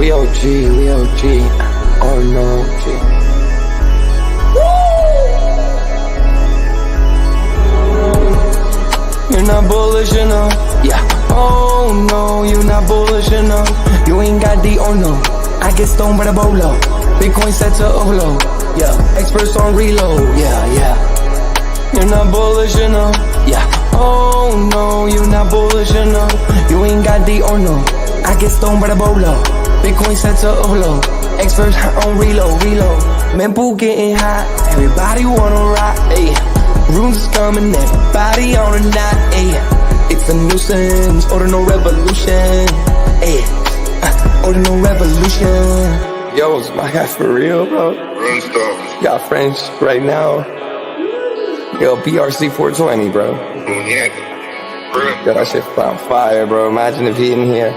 we OG, we OG. Oh no, G. You're not bullish enough, yeah. Oh no, you're not bullish enough. You ain't got D or no. I get stoned by the bolo. Bitcoin set to overload, yeah. Experts on reload, yeah. You're not bullish enough, yeah. Oh no, you're not bullish enough. You ain't got D or no. I get stoned by the bolo. Bitcoin set to overload. Experts on reload. Mempool getting hot. Everybody wanna rock, ayy. Runes is coming, everybody on a knot, ayy. It's a nuisance, Ordinal Revolution, ayy. Ordinal Revolution. Yo, it's my guy for real, bro. Rune stuff. Got friends right now. Yo, BRC 420, bro. Yeah. Yo, that shit on fire, bro. Imagine if he in here.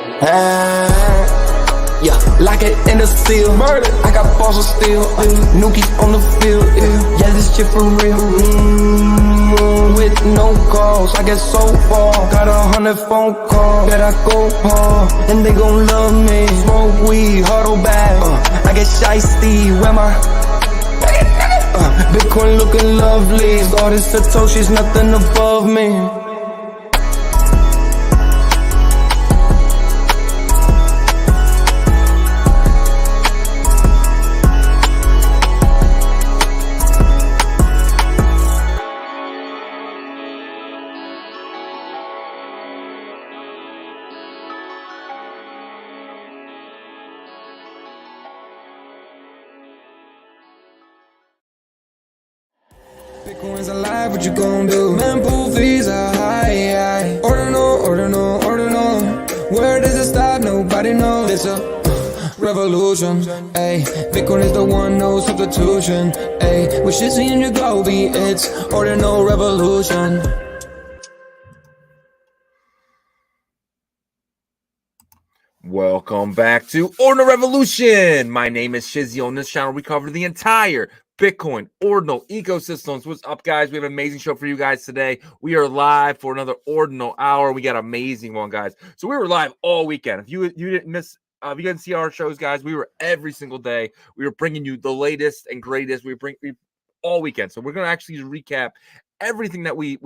Yeah, like it in the steel. Murder. I got balls of steel. Nuki on the field. Yeah, this shit for real. With no calls, I get so far. Got 100 phone calls that I go hard, and they gon' love me. Smoke weed, huddle back. I get shiesty. Where my Bitcoin looking lovely. All this Satoshi's nothing above me. Bitcoin's alive, what you gon' do? Mempool fees are high. Ordinal. Where does it stop? Nobody knows. It's a revolution, ayy. Bitcoin is the one, no substitution, ayy. With Shizzy and Yagobi, it's Ordinal Revolution. Welcome back to Ordinal Revolution. My name is Shizzy. On this channel, we cover the entire Bitcoin Ordinal ecosystems. What's up, guys? We have an amazing show for you guys today. We are live for another Ordinal hour. We got an amazing one, guys. So we were live all weekend. If you didn't miss, if you didn't see our shows, guys, we were every single day. We were bringing you the latest and greatest. We all weekend. So we're gonna actually recap everything that we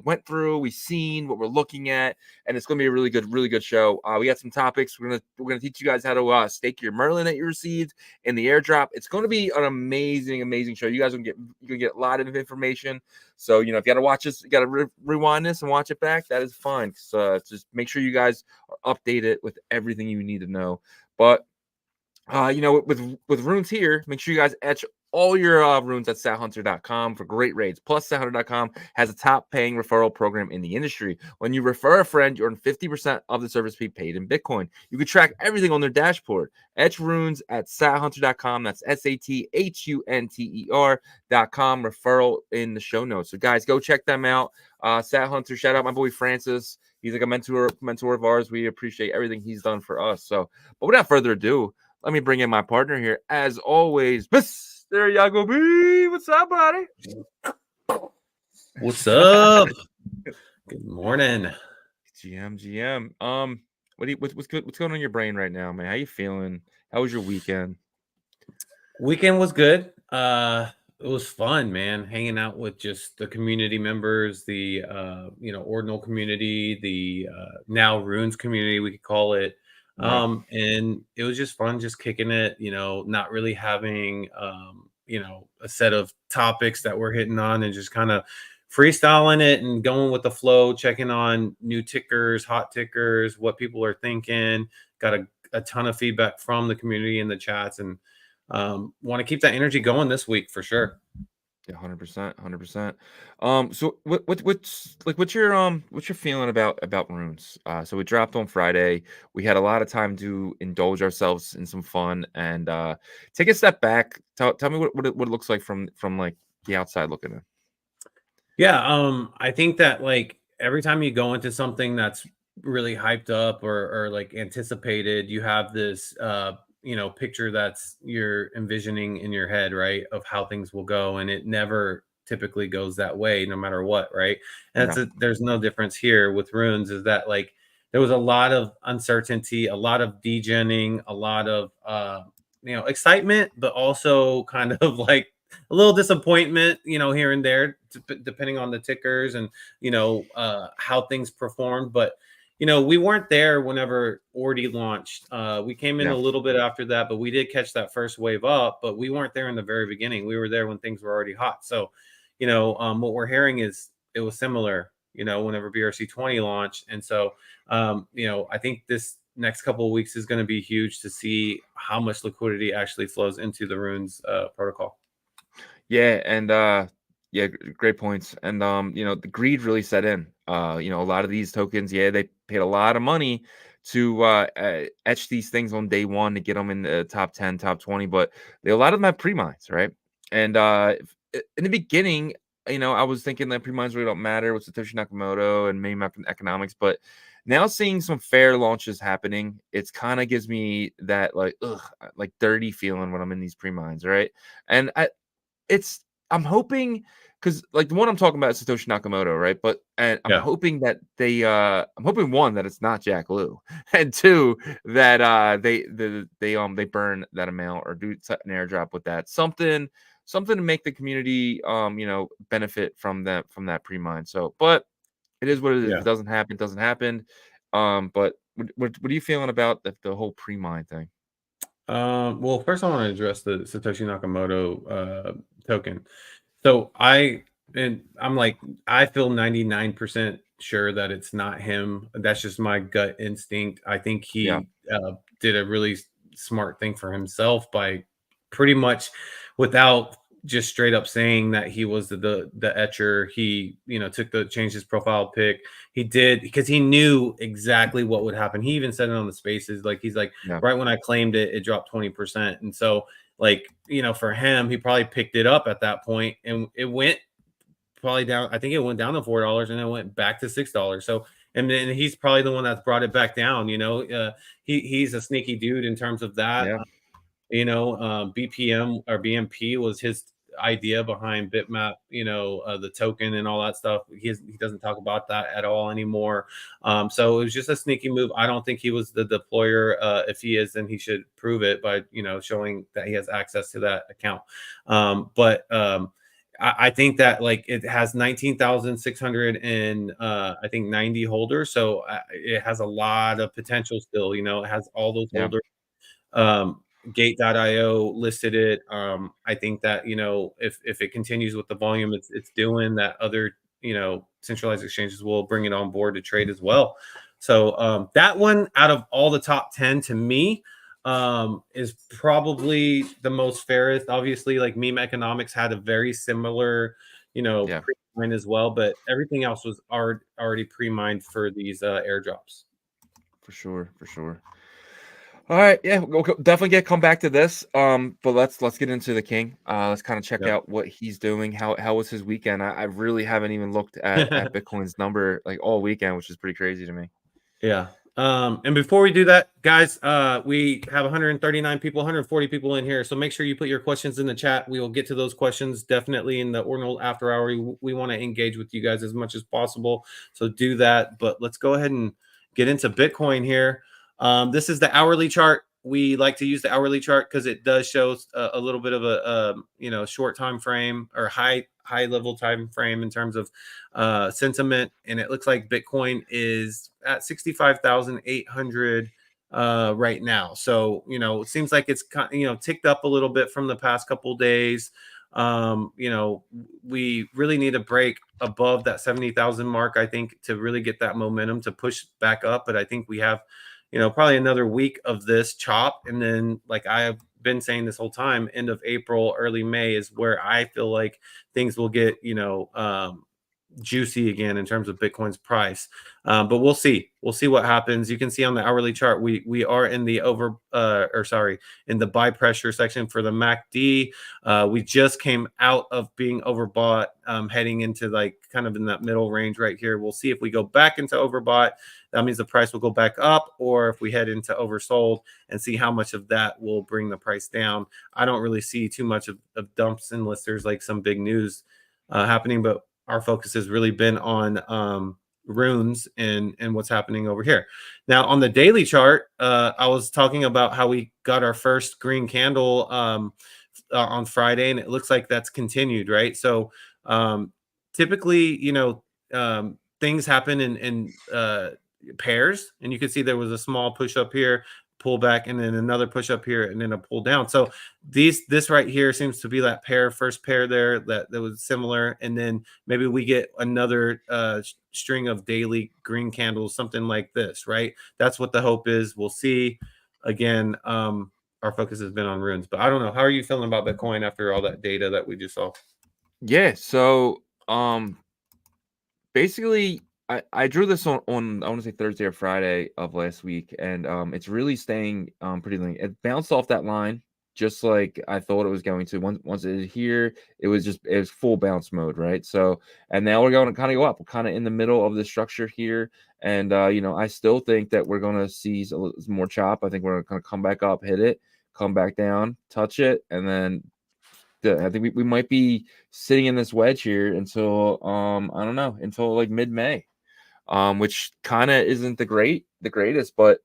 went through, we seen, what we're looking at, and it's gonna be a really good show. We got some topics. We're gonna teach you guys how to stake your Merlin that you received in the airdrop. It's gonna be an amazing show. You guys are gonna get a lot of information. So if you gotta watch this, you gotta rewind this and watch it back. That is fine. So just make sure you guys are updated with everything you need to know. But with runes here, make sure you guys etch all your runes at sathunter.com for great rates. Plus, sathunter.com has a top paying referral program in the industry. When you refer a friend, you earn 50% of the service fee paid in Bitcoin. You can track everything on their dashboard. Etch Runes at sathunter.com. That's sathunter.com. Referral in the show notes. So, guys, go check them out. Sathunter, shout out my boy Francis. He's like a mentor of ours. We appreciate everything he's done for us. So, but without further ado, let me bring in my partner here, as always, Mr. Yagobi. What's up, buddy? What's up? Good morning. GM. What's going on in your brain right now, man? How you feeling? How was your weekend? Weekend was good. It was fun, man. Hanging out with just the community members, the Ordinal community, the now Runes community, we could call it. Right. And it was just fun, just kicking it, not really having, a set of topics that we're hitting on and just kind of freestyling it and going with the flow, checking on new tickers, hot tickers, what people are thinking. Got a ton of feedback from the community in the chats, and want to keep that energy going this week for sure. Yeah, 100%. So what's your feeling about runes? So we dropped on Friday. We had a lot of time to indulge ourselves in some fun and take a step back. Tell me what it looks like from like the outside looking in. Yeah, I think that like every time you go into something that's really hyped up or like anticipated, you have this picture that's you're envisioning in your head, right, of how things will go, and it never typically goes that way no matter what, right? And there's no difference here with runes, is that like there was a lot of uncertainty, a lot of degenning, a lot of excitement, but also kind of like a little disappointment, here and there, depending on the tickers and how things performed. But we weren't there whenever Ordi launched. We came in a Yeah. little bit after that, but we did catch that first wave up. But we weren't there in the very beginning. We were there when things were already hot. So, what we're hearing is it was similar. Whenever BRC20 launched, and so I think this next couple of weeks is going to be huge to see how much liquidity actually flows into the Runes protocol. Yeah, and yeah, great points. And the greed really set in. A lot of these tokens, yeah, they paid a lot of money to etch these things on day one to get them in the top 10, top 20, but a lot of them have pre-mines, right? And in the beginning, I was thinking that pre-mines really don't matter with Satoshi Nakamoto and maybe economics, but now seeing some fair launches happening, it's kind of gives me that like dirty feeling when I'm in these pre-mines, right? And I'm hoping, because like the one I'm talking about is Satoshi Nakamoto, right? But and I'm Yeah. hoping that I'm hoping, one, that it's not Jack Lew, and two, that they burn that amount or do an airdrop with that, something to make the community benefit from that pre-mine. So, but it is what it is. If Yeah. it doesn't happen, it doesn't happen. But what are you feeling about the whole pre-mine thing? Well, first I want to address the Satoshi Nakamoto token. So I'm like, I feel 99% sure that it's not him. That's just my gut instinct. I think Yeah. he did a really smart thing for himself by pretty much, without just straight up saying that he was the etcher. He changed his profile pic. He did, because he knew exactly what would happen. He even said it on the spaces. Like, he's like, Yeah. right when I claimed it, it dropped 20%. And so, like, for him, he probably picked it up at that point, and it went probably down. I think it went down to $4 and then went back to $6. So, and then he's probably the one that's brought it back down. He's a sneaky dude in terms of that. Yeah. BPM or BMP was his idea behind Bitmap, the token and all that stuff. He doesn't talk about that at all anymore. So it was just a sneaky move. I don't think he was the deployer. If he is, then he should prove it by showing that he has access to that account. But I think that, like, it has 19,600 and I think 90 holders, so it has a lot of potential still. It has all those Yeah. holders. Gate.io listed it. I think that if it continues with the volume it's doing, that other centralized exchanges will bring it on board to trade as well. So that one, out of all the top 10, to me, is probably the most fairest. Obviously, like, meme economics had a very similar Yeah. pre-mine as well, but everything else was already pre-mined for these airdrops. For sure. All right, yeah, we'll definitely come back to this. But let's get into the king. Let's kind of check Yep. out what he's doing. How was his weekend? I really haven't even looked at Bitcoin's number like all weekend, which is pretty crazy to me. Yeah. And before we do that, guys, we have 139 people, 140 people in here. So make sure you put your questions in the chat. We will get to those questions definitely in the Ordinal after hour. We want to engage with you guys as much as possible. So do that. But let's go ahead and get into Bitcoin here. This is the hourly chart. We like to use the hourly chart because it does show a little bit of a short time frame or high level time frame in terms of sentiment. And it looks like Bitcoin is at 65,800 right now. So it seems like it's ticked up a little bit from the past couple of days. We really need a break above that 70,000 mark, I think, to really get that momentum to push back up. But I think we have probably another week of this chop. And then, like I have been saying this whole time, end of April, early May is where I feel like things will get, juicy again in terms of Bitcoin's price. But we'll see what happens. You can see on the hourly chart, we are in the in the buy pressure section for the MACD. We just came out of being overbought, heading into like kind of in that middle range right here. We'll see if we go back into overbought. That means the price will go back up, or if we head into oversold, and see how much of that will bring the price down. I don't really see too much of dumps unless there's like some big news happening, but our focus has really been on runes and what's happening over here. Now on the daily chart, I was talking about how we got our first green candle on Friday, and it looks like that's continued, right? So typically, things happen in pairs, and you can see there was a small push up here, pull back, and then another push up here, and then a pull down. So this right here seems to be that first pair there that was similar, and then maybe we get another string of daily green candles, something like this, right? That's what the hope is. We'll see. Again, our focus has been on runes, but I don't know. How are you feeling about Bitcoin after all that data that we just saw? Yeah, so basically I drew this on I want to say Thursday or Friday of last week, and it's really staying pretty linear. It bounced off that line just like I thought it was going to. Once it is here, it was full bounce mode, right? So, and now we're going to kind of go up. We're kind of in the middle of the structure here, and I still think that we're going to see more chop. I think we're going to come back up, hit it, come back down, touch it, and then I think we might be sitting in this wedge here until I don't know, until like mid-May, which kind of isn't the greatest, but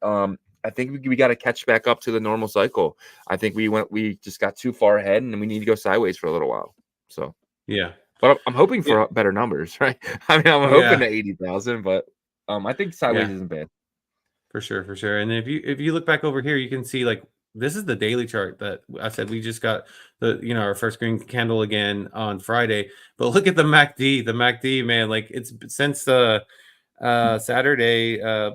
I think we got to catch back up to the normal cycle. I think we just got too far ahead, and we need to go sideways for a little while. So yeah, but I'm hoping for better numbers, right? I mean, I'm hoping to 80,000, but I think sideways isn't bad. For sure, for sure. And if you look back over here, you can see like this is the daily chart that I said we just got our first green candle again on Friday. But look at the MACD. The MACD, man, like it's since Saturday,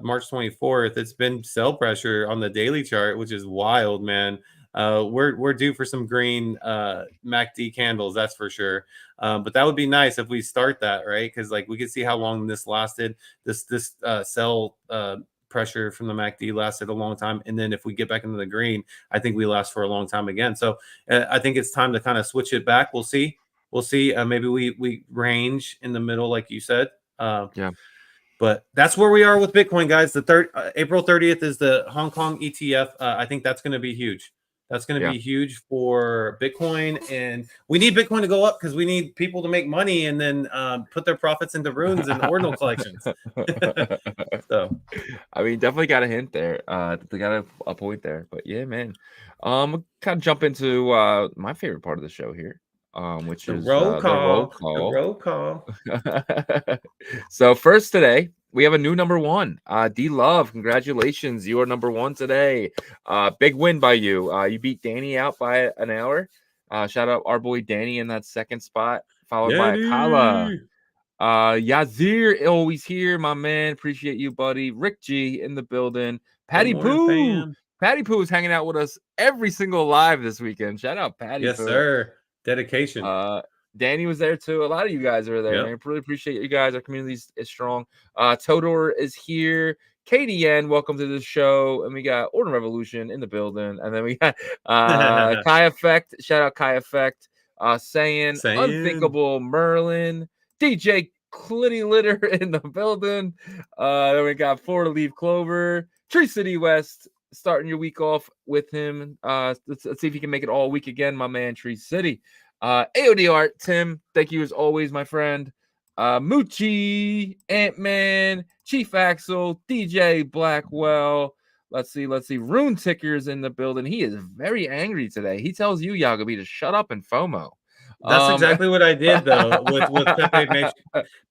March 24th, it's been sell pressure on the daily chart, which is wild, man. We're due for some green MACD candles, that's for sure. But that would be nice if we start that, right? Because like we could see how long this lasted. This sell pressure from the MACD lasted a long time, and then if we get back into the green, I think we last for a long time again. So I think it's time to kind of switch it back. We'll see. Maybe we range in the middle, like you said. Yeah. But that's where we are with Bitcoin, guys. The April 30th is the Hong Kong ETF. I think that's going to be huge. That's going to be huge for Bitcoin, and we need Bitcoin to go up because we need people to make money and then put their profits into runes and ordinal collections. So, I mean, definitely got a hint there. They got a point there, but yeah, man. Kind of jump into my favorite part of the show here, which is roll call. The roll call. So first today, we have a new number one. D Love, congratulations. You are number one today. Big win by you. You beat Danny out by an hour. Shout out our boy Danny in that second spot, followed by Akala. Yazir, always here, my man. Appreciate you, buddy. Rick G in the building. Patty Poo. Patty Poo is hanging out with us every single live this weekend. Shout out Patty Poo. Yes, sir. Dedication. Danny was there too. A lot of you guys are there, man. Really appreciate you guys. Our community is strong. Todor is here. KDN, welcome to the show. And we got Ordinal Revolution in the building. And then we got Kai Effect. Shout out Kai Effect. Saying Unthinkable Merlin. DJ Clitty Litter in the building. Then we got Four to Leave Clover. Tree City West starting your week off with him. Let's see if he can make it all week again, my man, Tree City. AOD Art, Tim, thank you as always, my friend. Moochie, Ant-Man, Chief Axel, DJ Blackwell. Let's see. Rune Ticker's in the building. He is very angry today. He tells you, Yagobi, to shut up and FOMO. That's exactly what I did, though, with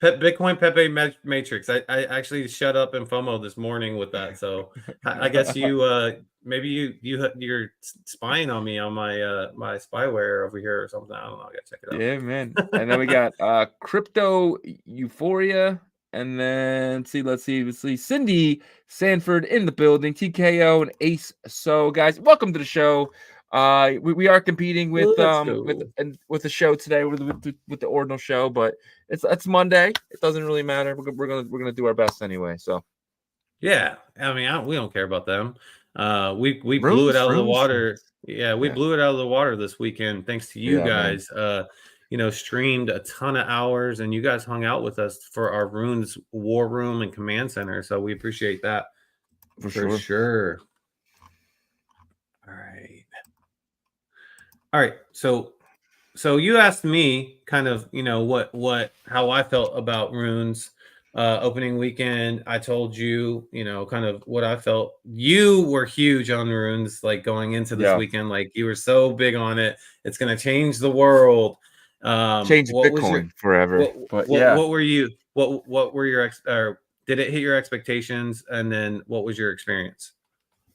Bitcoin Pepe Matrix. I actually shut up and FOMO this morning with that. So I guess you maybe you're spying on me on my my spyware over here or something. I don't know. I gotta check it out. Yeah, man. And then we got Crypto Euphoria. And then let's see. Cindy Sanford in the building. TKO and Ace. So, guys, welcome to the show. We are competing with the show today with the Ordinal show, but it's Monday. It doesn't really matter. We're gonna do our best anyway. So yeah, I mean we don't care about them. We blew it out of the water. Yeah, we blew it out of the water this weekend thanks to you guys. Man. Streamed a ton of hours, and you guys hung out with us for our Runes War Room and Command Center. So we appreciate that for sure. All right. So you asked me kind of, how I felt about runes. opening weekend. I told you, kind of what I felt. You were huge on runes, like going into this Yeah. weekend. Like you were so big on it. It's going to change the world. Change What was your Bitcoin forever. what But what yeah. what were you what were your or did it hit your expectations? And then what was your experience?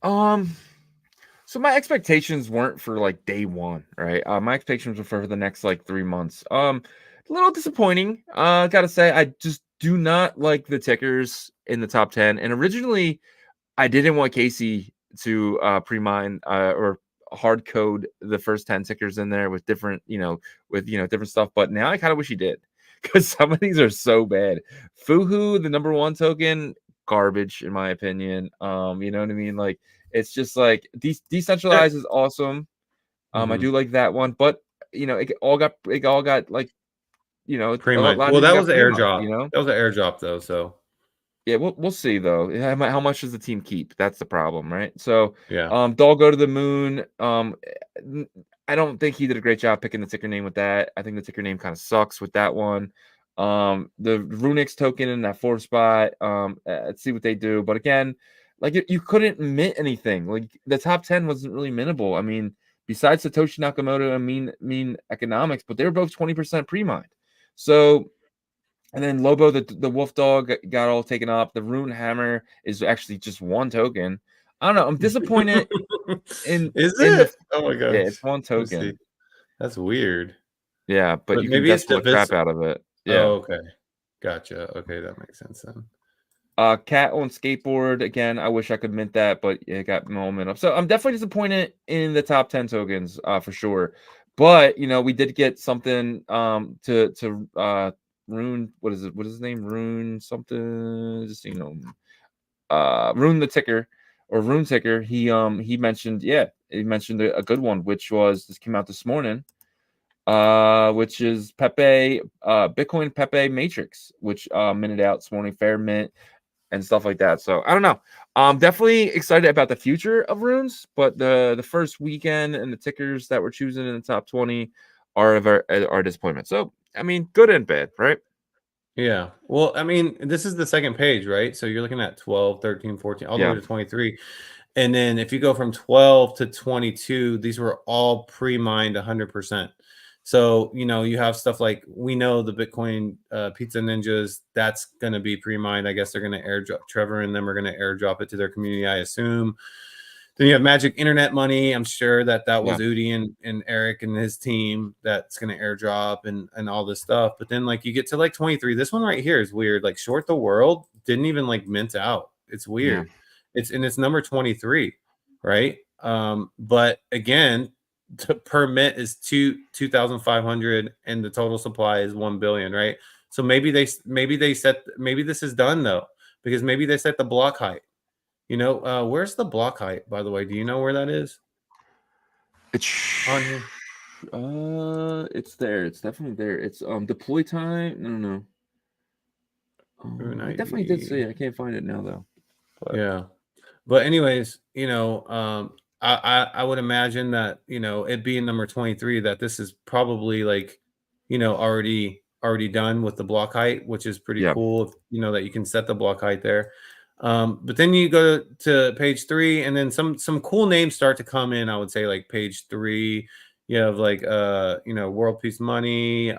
So my expectations weren't for like day one, right? My expectations were for the next like 3 months. A little disappointing. Gotta say, I just do not like the tickers in the top 10. And originally, I didn't want Casey to pre-mine or hard code the first 10 tickers in there with different, different stuff. But now I kind of wish he did, because some of these are so bad. Fuhu, the number one token, garbage in my opinion. You know what I mean? Like it's just like decentralized is awesome. I Mhm. do like that one, but it all got like a Pre-mine. lot of Well, these that got was the pre-mined, airdrop. That was the airdrop, though. So Yeah, we'll see though. How much does the team keep? That's the problem, right? So, yeah. Doll go to the moon. I don't think he did a great job picking the ticker name with that. I think the ticker name kind of sucks with that one. The Runix token in that fourth spot. Let's see what they do. But again, like you couldn't mint anything. Like the top 10 wasn't really mintable. I mean, besides Satoshi Nakamoto and mean economics, but they were both 20% pre-mined. So. And then Lobo, the wolf dog, got all taken up. The Rune hammer is actually just one token. I don't know. I'm disappointed in Is in the it? Oh my yeah, it's gosh. one Let me see. token. That's weird. Yeah, but But you can maybe it's decimal the crap divisible. out of it. Yeah. Oh, okay. Gotcha. Okay, that makes sense then. Cat on skateboard again. I wish I could mint that, but it got no mint up. So I'm definitely disappointed in the top 10 tokens, for sure. But we did get something to Rune. What is it? What is his name? Rune something. Just Rune the ticker or Rune ticker. He mentioned a good one, which was this came out this morning. Which is Pepe, Bitcoin Pepe Matrix, which minted out this morning, fair mint and stuff like that. So I don't know. I'm definitely excited about the future of runes, but the first weekend and the tickers that we're choosing in the top 20 are a disappointment. So I mean, good and bad, right? Yeah. Well, I mean, this is the second page, right? So you're looking at 12, 13, 14, all the way Yeah. to 23. And then if you go from 12 to 22, these were all pre-mined 100%. So, you have stuff like we know the Bitcoin Pizza Ninjas, that's going to be pre-mined. I guess they're going to airdrop. Trevor and them are going to airdrop it to their community, I assume. Then you have Magic Internet Money. I'm sure that Yeah. was Udi and Eric and his team that's going to airdrop and all this stuff. But then like you get to like 23. This one right here is weird. Like Short the World didn't even like mint out. It's Yeah. weird. It's number 23, right? But again, the permit is 2,500 and the total supply is 1 billion, right? So maybe this is done though, because maybe they set the block height. Where's the block height, by the way? Do you know where that is It's on here? it's there. It's definitely there. It's deploy time. No. Rune I definitely did see ID. it. I can't find it now though. But Yeah. But anyways, I would imagine that, it being number 23, that this is probably like, already done with the block height, which is pretty yeah. cool if, that you can set the block height there. But then you go to page 3, and then some cool names start to come in. I would say like page 3, you have like World Peace Money,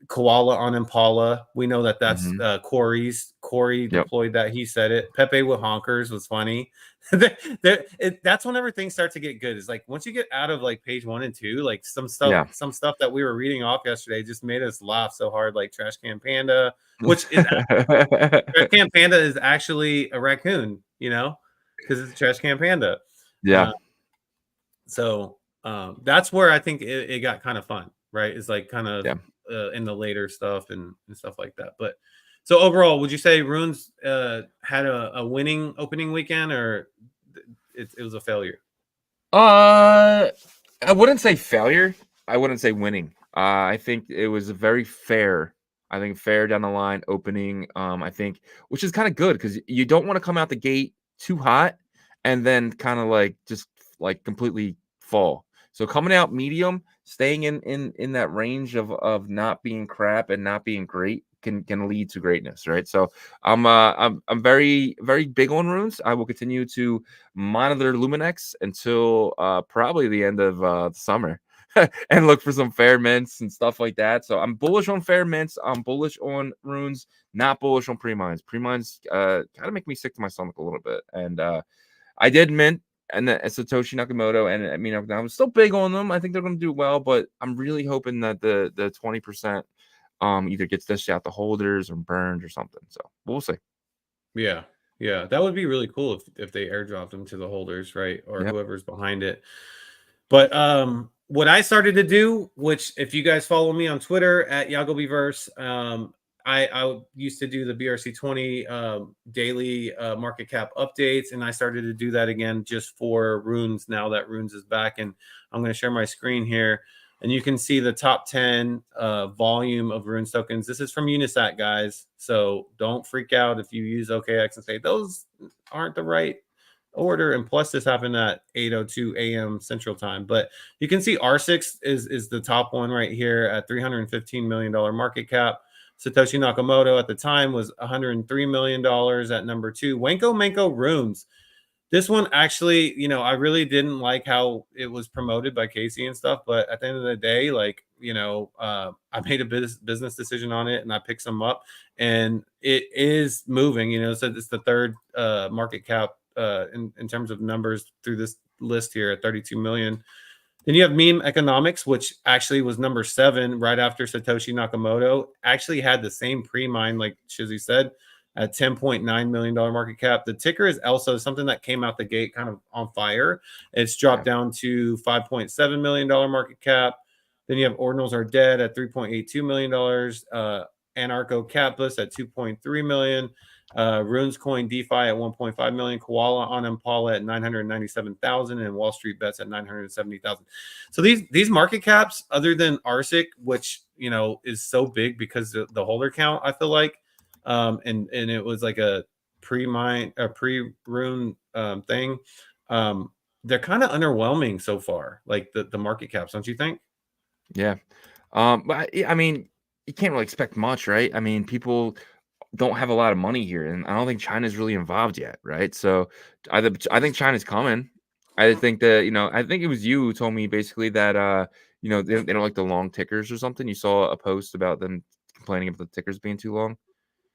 Koala on Impala. We know that that's Mhm. Corey's. Corey Yep. deployed that. He said it. Pepe with honkers was funny. That's whenever things start to get good. Is like once you get out of like page 1 and 2, like some Yeah. stuff that we were reading off yesterday just made us laugh so hard. Like Trash Can Panda, which is Trash Can Panda is actually a raccoon, because it's a Trash Can Panda. Yeah. So that's where I think it got kind of fun, right? It's like kind of Yeah. in the later stuff and stuff like that. But so overall, would you say Runes had a winning opening weekend, or it was a failure? I wouldn't say failure. I wouldn't say winning. I think it was a very fair. I think fair down the line opening. I think, which is kind of good because you don't want to come out the gate too hot and then kind of like just like completely fall. So coming out medium, staying in that range of not being crap and not being great, can lead to greatness, right? So I'm very very big on runes. I will continue to monitor Luminex until probably the end of the summer. And look for some fair mints and stuff like that. So I'm bullish on fair mints. I'm bullish on runes, not bullish on pre-mines. Pre-mines kind of make me sick to my stomach a little bit. And I did mint and then Satoshi Nakamoto, and I mean I'm still big on them. I think they're going to do well, but I'm really hoping that the 20% either gets dished out to holders or burned or something. So we'll see. Yeah. Yeah. That would be really cool if they airdropped them to the holders, right? Or Yep. whoever's behind it. But what I started to do, which if you guys follow me on Twitter at Yagobiverse, I used to do the BRC20 daily market cap updates, and I started to do that again just for Runes now that Runes is back. And I'm going to share my screen here, and you can see the top 10 volume of Runes tokens. This is from Unisat, guys, so don't freak out if you use OKX and say those aren't the right order. And plus this happened at 8:02 a.m. Central Time, but you can see R6 is the top one right here at $315 million market cap. Satoshi Nakamoto at the time was $103 million at number 2. Wenko Menko Runes. This one actually, you know, I really didn't like how it was promoted by Casey and stuff, but at the end of the day, like, you know, I made a business decision on it and I picked some up, and it is moving, you know. So it's the third market cap in terms of numbers through this list here at 32 million. Then you have Meme Economics, which actually was number 7 right after Satoshi Nakamoto. Actually had the same pre-mine, like Shizzy said, at $10.9 million market cap. The ticker is ELSA, something that came out the gate kind of on fire. It's dropped down to $5.7 million market cap. Then you have Ordinals Are Dead at $3.82 million. Anarcho Capitalist at $2.3 million. Runes Coin DeFi at $1.5 million. Koala on Impala at $997,000, and Wall Street Bets at $970,000. So these market caps, other than RSIC, which, you know, is so big because the holder count, I feel like, and it was like a pre-rune thing. They're kind of underwhelming so far, like the market caps, don't you think? Yeah. But I mean, you can't really expect much, right? I mean, people don't have a lot of money here, and I don't think China's really involved yet, right? So I think China's coming. I think that, you know, I think it was you who told me basically that you know, they don't like the long tickers or something. You saw a post about them complaining about the tickers being too long.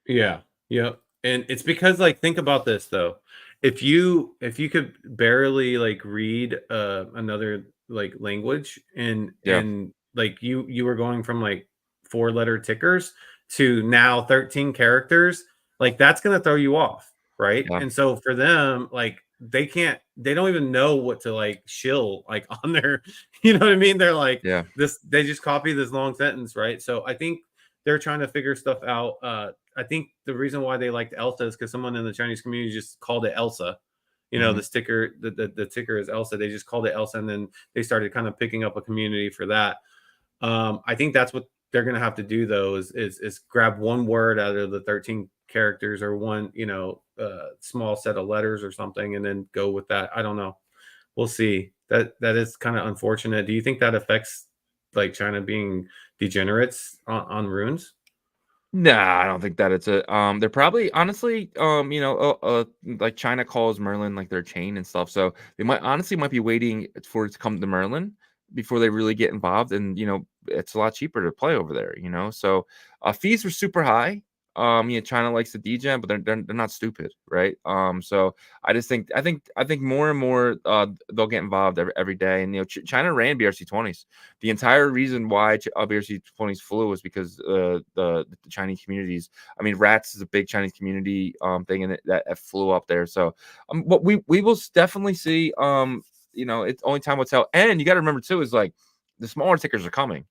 Yeah. Yeah. And it's because, like, think about this though. If you could barely like read another like language, and Yeah. like you were going from like 4-letter tickers to now 13 characters, like that's going to throw you off, right? Yeah. And so for them, like they don't even know what to like shill like on their, you know what I mean? They're like Yeah. they just copy this long sentence, right? So I think they're trying to figure stuff out. I think the reason why they liked Elsa is because someone in the Chinese community just called it Elsa. You know, Mhm. the sticker, the ticker is Elsa. They just called it Elsa, and then they started kind of picking up a community for that. I think that's what they're going to have to do, though, is grab one word out of the 13 characters, or one, you know, small set of letters or something, and then go with that. I don't know. We'll see. That is kind of unfortunate. Do you think that affects like China being degenerates on runes? Nah, I don't think that it's a they're probably honestly you know like China calls Merlin like their chain and stuff. So they might be waiting for it to come to Merlin before they really get involved, and you know, it's a lot cheaper to play over there, you know. So fees are super high. You know, China likes the degen, but they're not stupid, right? So I think more and more they'll get involved every day. And you know, China ran BRC20s. The entire reason why BRC20s flew was because the Chinese communities. I mean, Rats is a big Chinese community thing, and that flew up there. So what we will definitely see. You know, it's only time will tell. And you got to remember too, is like the smaller tickers are coming,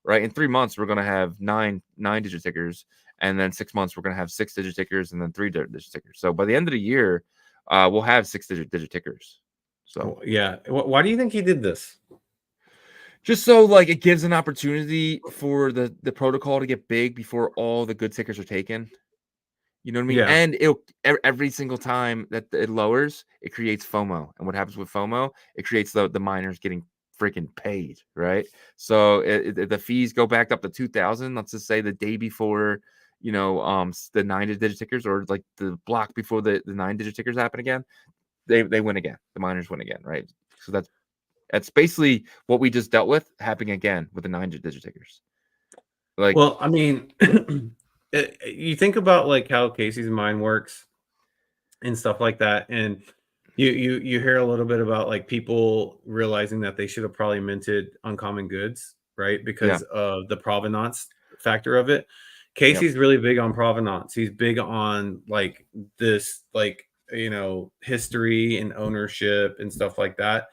right? In 3 months, we're gonna have nine-digit tickers, and then 6 months, we're gonna have 6-digit tickers, and then 3-digit tickers. So by the end of the year, we'll have 6-digit tickers. So Yeah. Why do you think he did this? just so like it gives an opportunity for the protocol to get big before all the good tickers are taken. You know what I mean? Yeah. And every single time that it lowers, it creates FOMO. And what happens with FOMO? It creates the miners getting freaking paid, right? So the fees go back up to 2,000. Let's just say the day before, the 9-digit tickers, or like the block before the 9-digit tickers happen again, they win again. The miners win again, right? So that's basically what we just dealt with happening again with the 9-digit tickers. Like, well, I mean, you think about like how Casey's mind works and stuff like that, and you hear a little bit about like people realizing that they should have probably minted uncommon goods, right? Because of the provenance factor of it. Casey's really big on provenance. He's big on like this, like, history and ownership and stuff like that.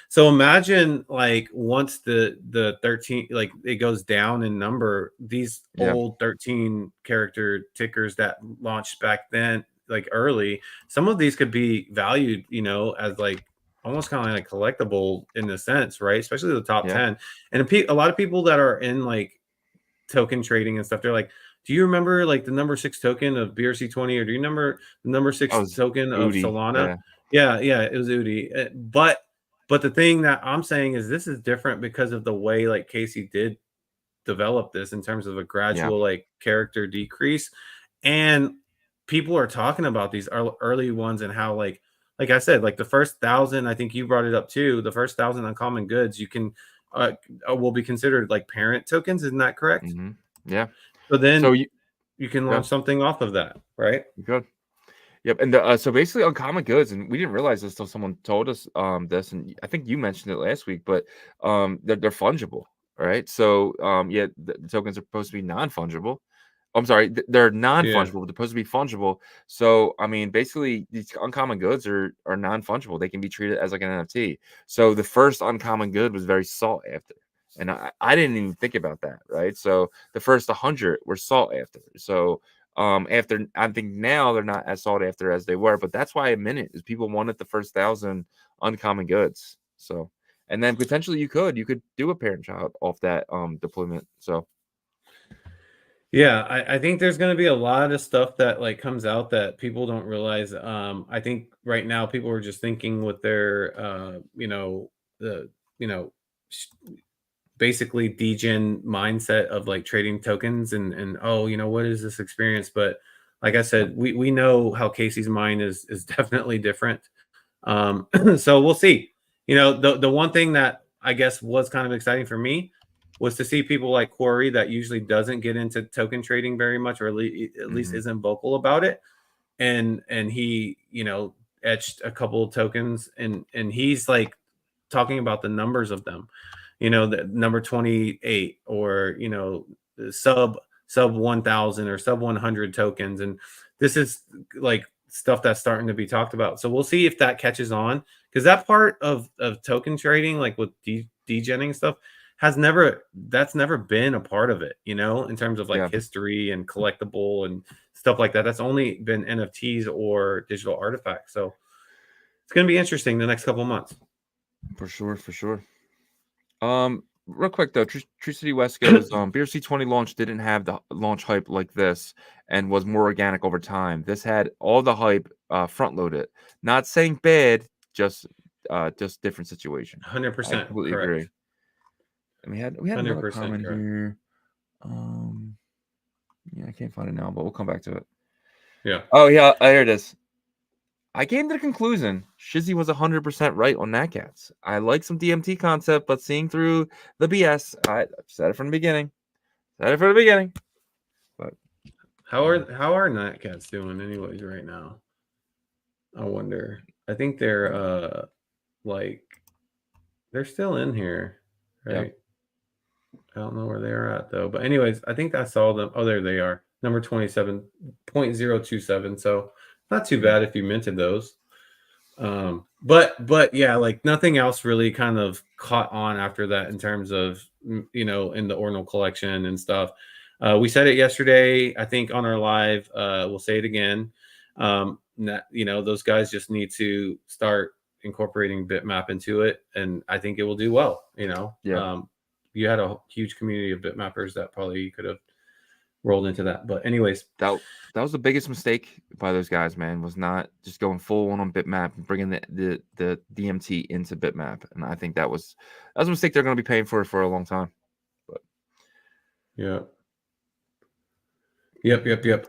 So imagine like once the 13, like it goes down in number, these old 13 character tickers that launched back then, like early, some of these could be valued, as like almost kind of like collectible in a sense, right? Especially the top 10. And a lot of people that are in like token trading and stuff, they're like, do you remember like the number 6 token of BRC20, or do you remember the number 6 token of Udi. Solana? Yeah, it was Udi. But the thing that I'm saying is this is different because of the way like Casey did develop this in terms of a gradual like character decrease. And people are talking about these early ones and how like I said, like the first 1,000, I think you brought it up too, the first 1,000 uncommon goods you can will be considered like parent tokens. Isn't that correct? Mm-hmm. Yeah. So then you can launch something off of that, right? Good. Yep. And so basically uncommon goods, and we didn't realize this until someone told us this, and I think you mentioned it last week, but they're fungible, right? So the tokens are supposed to be non-fungible. I'm sorry, they're non-fungible, but they're supposed to be fungible. So I mean, basically these uncommon goods are non-fungible. They can be treated as like an NFT. So the first uncommon good was very sought after. And I didn't even think about that, right? So the first 100 were sought after. So after, I think now they're not as sought after as they were, but that's why a minute is people wanted the first 1,000 uncommon goods. So, and then potentially you could do a parent child off that deployment. So yeah, I think there's going to be a lot of stuff that like comes out that people don't realize. I think right now people are just thinking with their basically degen mindset of like trading tokens and oh, what is this experience? But like I said, we know how Casey's mind is definitely different. So we'll see. The one thing that I guess was kind of exciting for me was to see people like Corey that usually doesn't get into token trading very much, or at least isn't vocal about it. And he, etched a couple of tokens, and he's like talking about the numbers of them, the number 28, or, sub 1,000 or sub 100 tokens. And this is like stuff that's starting to be talked about. So we'll see if that catches on, because that part of token trading, like with degenning stuff, that's never been a part of it, in terms of like history and collectible and stuff like that. That's only been NFTs or digital artifacts. So it's going to be interesting the next couple of months. For sure. Real quick though, Tree City West goes, BRC20 launch didn't have the launch hype like this and was more organic over time. This had all the hype front loaded. Not saying bad, just different situation. 100%. I completely agree. And we had another comment correct. here. I can't find it now, but we'll come back to it. Yeah. Oh yeah, here it is. I came to the conclusion Shizzy was 100% right on Natcats. I like some DMT concept, but seeing through the BS, I said it from the beginning. But how are Natcats doing anyways right now? I wonder. I think they're they're still in here, right? Yep. I don't know where they're at though. But anyways, I think I saw them. Oh, there they are. Number 27.027. So not too bad if you minted those. But yeah, like nothing else really kind of caught on after that in terms of, in the Ordinal collection and stuff. We said it yesterday, I think on our live, we'll say it again. Those guys just need to start incorporating bitmap into it. And I think it will do well, you had a huge community of bitmappers that probably could have rolled into that. But anyways, that was the biggest mistake by those guys, man, was not just going full on bitmap and bringing the DMT into bitmap. And I think that was a mistake they're going to be paying for a long time. But yeah. Yep.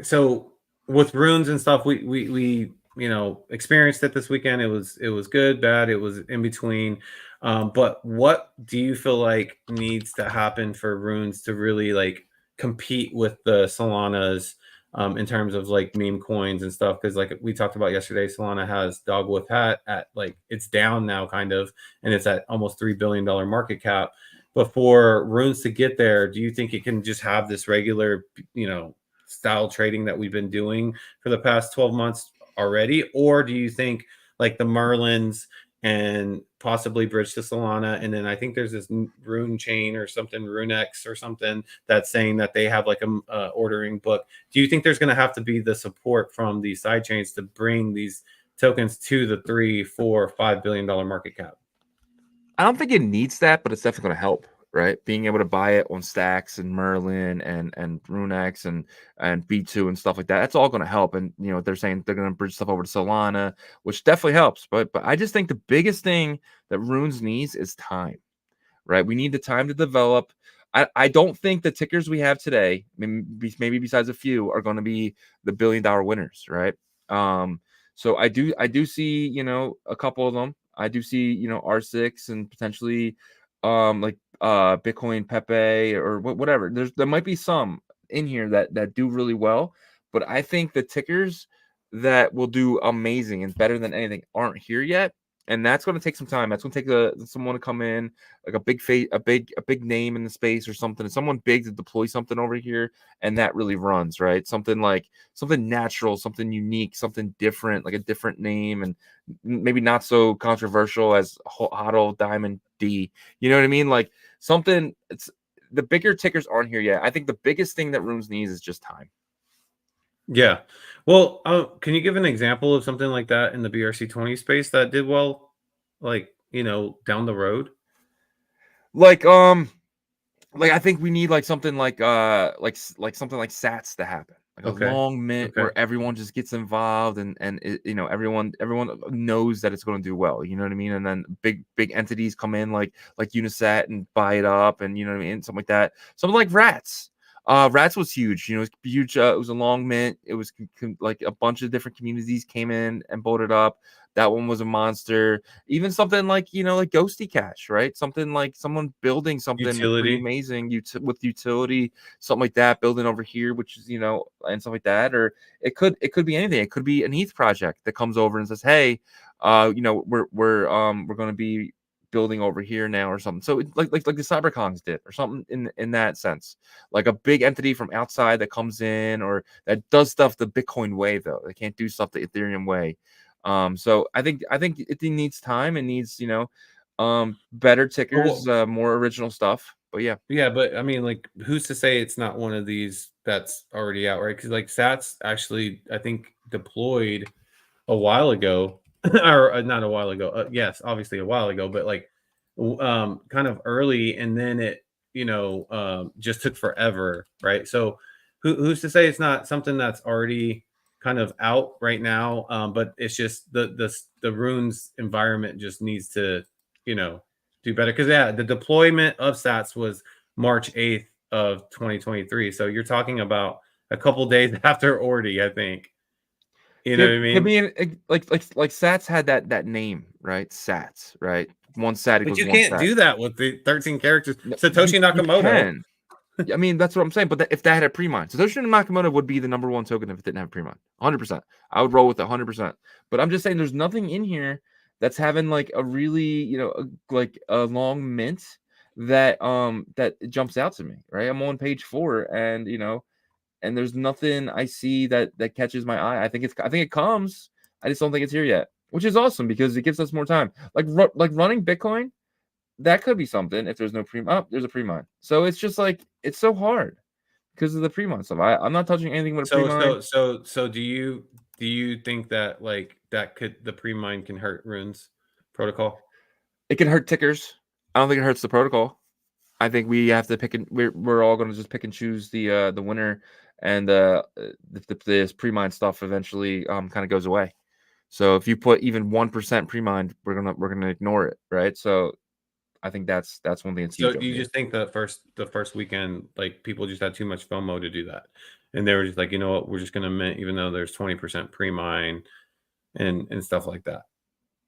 So with runes and stuff, we experienced it this weekend. It was good, bad. It was in between. But what do you feel like needs to happen for runes to really like compete with the Solanas in terms of like meme coins and stuff? Because like we talked about yesterday, Solana has Dog with Hat at like it's down now kind of, and it's at almost $3 billion market cap. But for runes to get there, do you think it can just have this regular, style trading that we've been doing for the past 12 months already? Or do you think like the Merlins and possibly bridge to Solana? And then I think there's this Rune chain or something, RuneX or something that's saying that they have like a ordering book. Do you think there's going to have to be the support from these side chains to bring these tokens to the 3, 4, $5 billion market cap? I don't think it needs that, but it's definitely going to help, right? Being able to buy it on Stacks and Merlin and RuneX and B2 and stuff like that. That's all going to help. And they're saying they're going to bridge stuff over to Solana, which definitely helps. But I just think the biggest thing that Runes needs is time, right? We need the time to develop. I don't think the tickers we have today, maybe besides a few, are going to be the $1 billion winners, right? So I do see a couple of them. I do see R6 and potentially like Bitcoin Pepe or whatever. There might be some in here that do really well, but I think the tickers that will do amazing and better than anything aren't here yet. And that's going to take some time. That's going to take someone to come in, like a big face, a big name in the space or something, someone big to deploy something over here, and that really runs, right? Something natural, something unique, something different, like a different name, and maybe not so controversial as HODL Diamond D. You know what I mean? Like something. It's the bigger tickers aren't here yet. I think the biggest thing that Runes needs is just time. Yeah. Well, can you give an example of something like that in the BRC20 space that did well, like, down the road? Like I think we need like something like something like Sats to happen, like a Okay. long mint Okay. where everyone just gets involved and everyone knows that it's going to do well. You know what I mean? And then big entities come in like Unisat and buy it up, and you know what I mean, something like that. Something like Rats. Rats was huge. It was huge. It was a long mint. It was like a bunch of different communities came in and bought it up. That one was a monster. Even something like like Ghosty Cash, right? Something like someone building something pretty Utility. amazing with utility, something like that, building over here, which is and stuff like that. Or it could be anything. It could be an ETH project that comes over and says, hey, we're going to be building over here now or something. So like the CyberCons did or something in that sense, like a big entity from outside that comes in or that does stuff the Bitcoin way, though they can't do stuff the Ethereum way. So I think it needs time and needs better tickers, more original stuff. But Yeah, but I mean, like, who's to say it's not one of these that's already out, right? Because like Sats actually, I think, deployed a while ago, or not a while ago. Yes, obviously a while ago, but like kind of early, and then it just took forever, right? So who's to say it's not something that's already kind of out right now? But it's just the runes environment just needs to do better, because the deployment of Sats was March 8th of 2023. So you're talking about a couple days after Ordi, I think. You know what I mean? like Sats had that name, right? Sats, right? One sat But equals you one can't sat. do that with the 13 characters. No, Satoshi you Nakamoto. can. I mean, that's what I'm saying. But if that had a pre-mine, Satoshi Nakamoto would be the number one token if it didn't have a pre-mine. 100%. I would roll with it 100%. But I'm just saying there's nothing in here that's having like a really, like a long mint that that jumps out to me, right? I'm on page 4 and and there's nothing I see that catches my eye. I think it comes. I just don't think it's here yet, which is awesome because it gives us more time. Like running Bitcoin, that could be something if there's no pre. Oh, there's a pre-mine. So it's just like it's so hard because of the pre-mine stuff. I'm not touching anything with a pre-mine. So do you think that like the pre-mine can hurt Rune's protocol? It can hurt tickers. I don't think it hurts the protocol. I think we have to pick and we're all going to just pick and choose the winner, and this pre-mine stuff eventually kind of goes away. So if you put even 1% pre-mined, we're gonna ignore it, right? So I think that's one thing that's So huge over you here. just think the first weekend, like people just had too much FOMO to do that, and they were just like, you know what, we're just gonna mint, even though there's 20% pre-mine and stuff like that.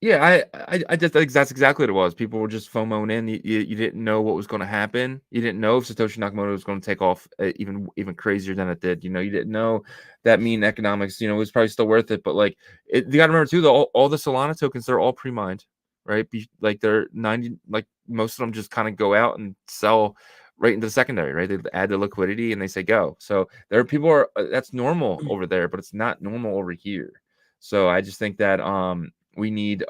Yeah, I just think that's exactly what it was. People were just FOMOing in. You didn't know what was going to happen. You didn't know if Satoshi Nakamoto was going to take off even crazier than it did. You know, you didn't know that mean economics. You know, it was probably still worth it. But like, you got to remember too, all the Solana tokens, they're all pre-mined, right? Like they're 90, like most of them just kind of go out and sell right into the secondary, right? They add the liquidity and they say go. So there are people are that's normal over there, but it's not normal over here. So I just think that we need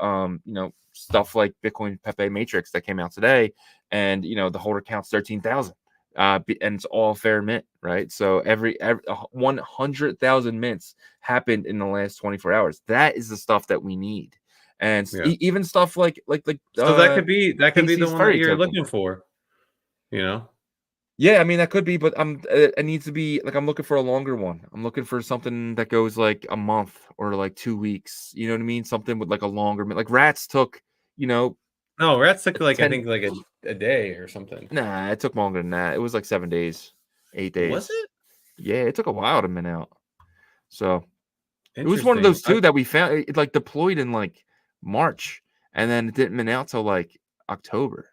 stuff like Bitcoin Pepe Matrix that came out today, and the holder count's 13,000, and it's all fair mint, right? So every 100,000 mints happened in the last 24 hours. That is the stuff that we need, and Yeah. even stuff like So that could be the Casey's one that Furry you're token. looking for, you know? Yeah, I mean that could be, but it needs to be like I'm looking for a longer one. I'm looking for something that goes like a month or like 2 weeks. You know what I mean? Something with like a longer, like Rats took, No, Rats took like I 10. think like a day or something. Nah, it took longer than that. It was like 7 days, 8 days. Was it? Yeah, it took a while to mint out. So it was one of Interesting. those too that we found. It like deployed in like March, and then it didn't mint out till like October.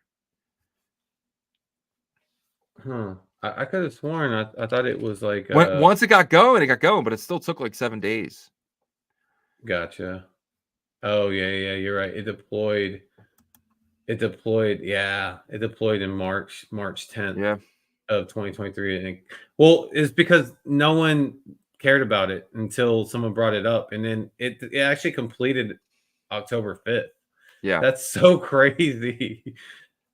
I could have sworn I thought it was like Once it got going, but it still took like 7 days. gotcha. Oh yeah, you're right. It deployed. Yeah, it deployed in March 10th Yeah. of 2023. I think. Well, it's because no one cared about it until someone brought it up, and then it actually completed October 5th. Yeah. That's so crazy.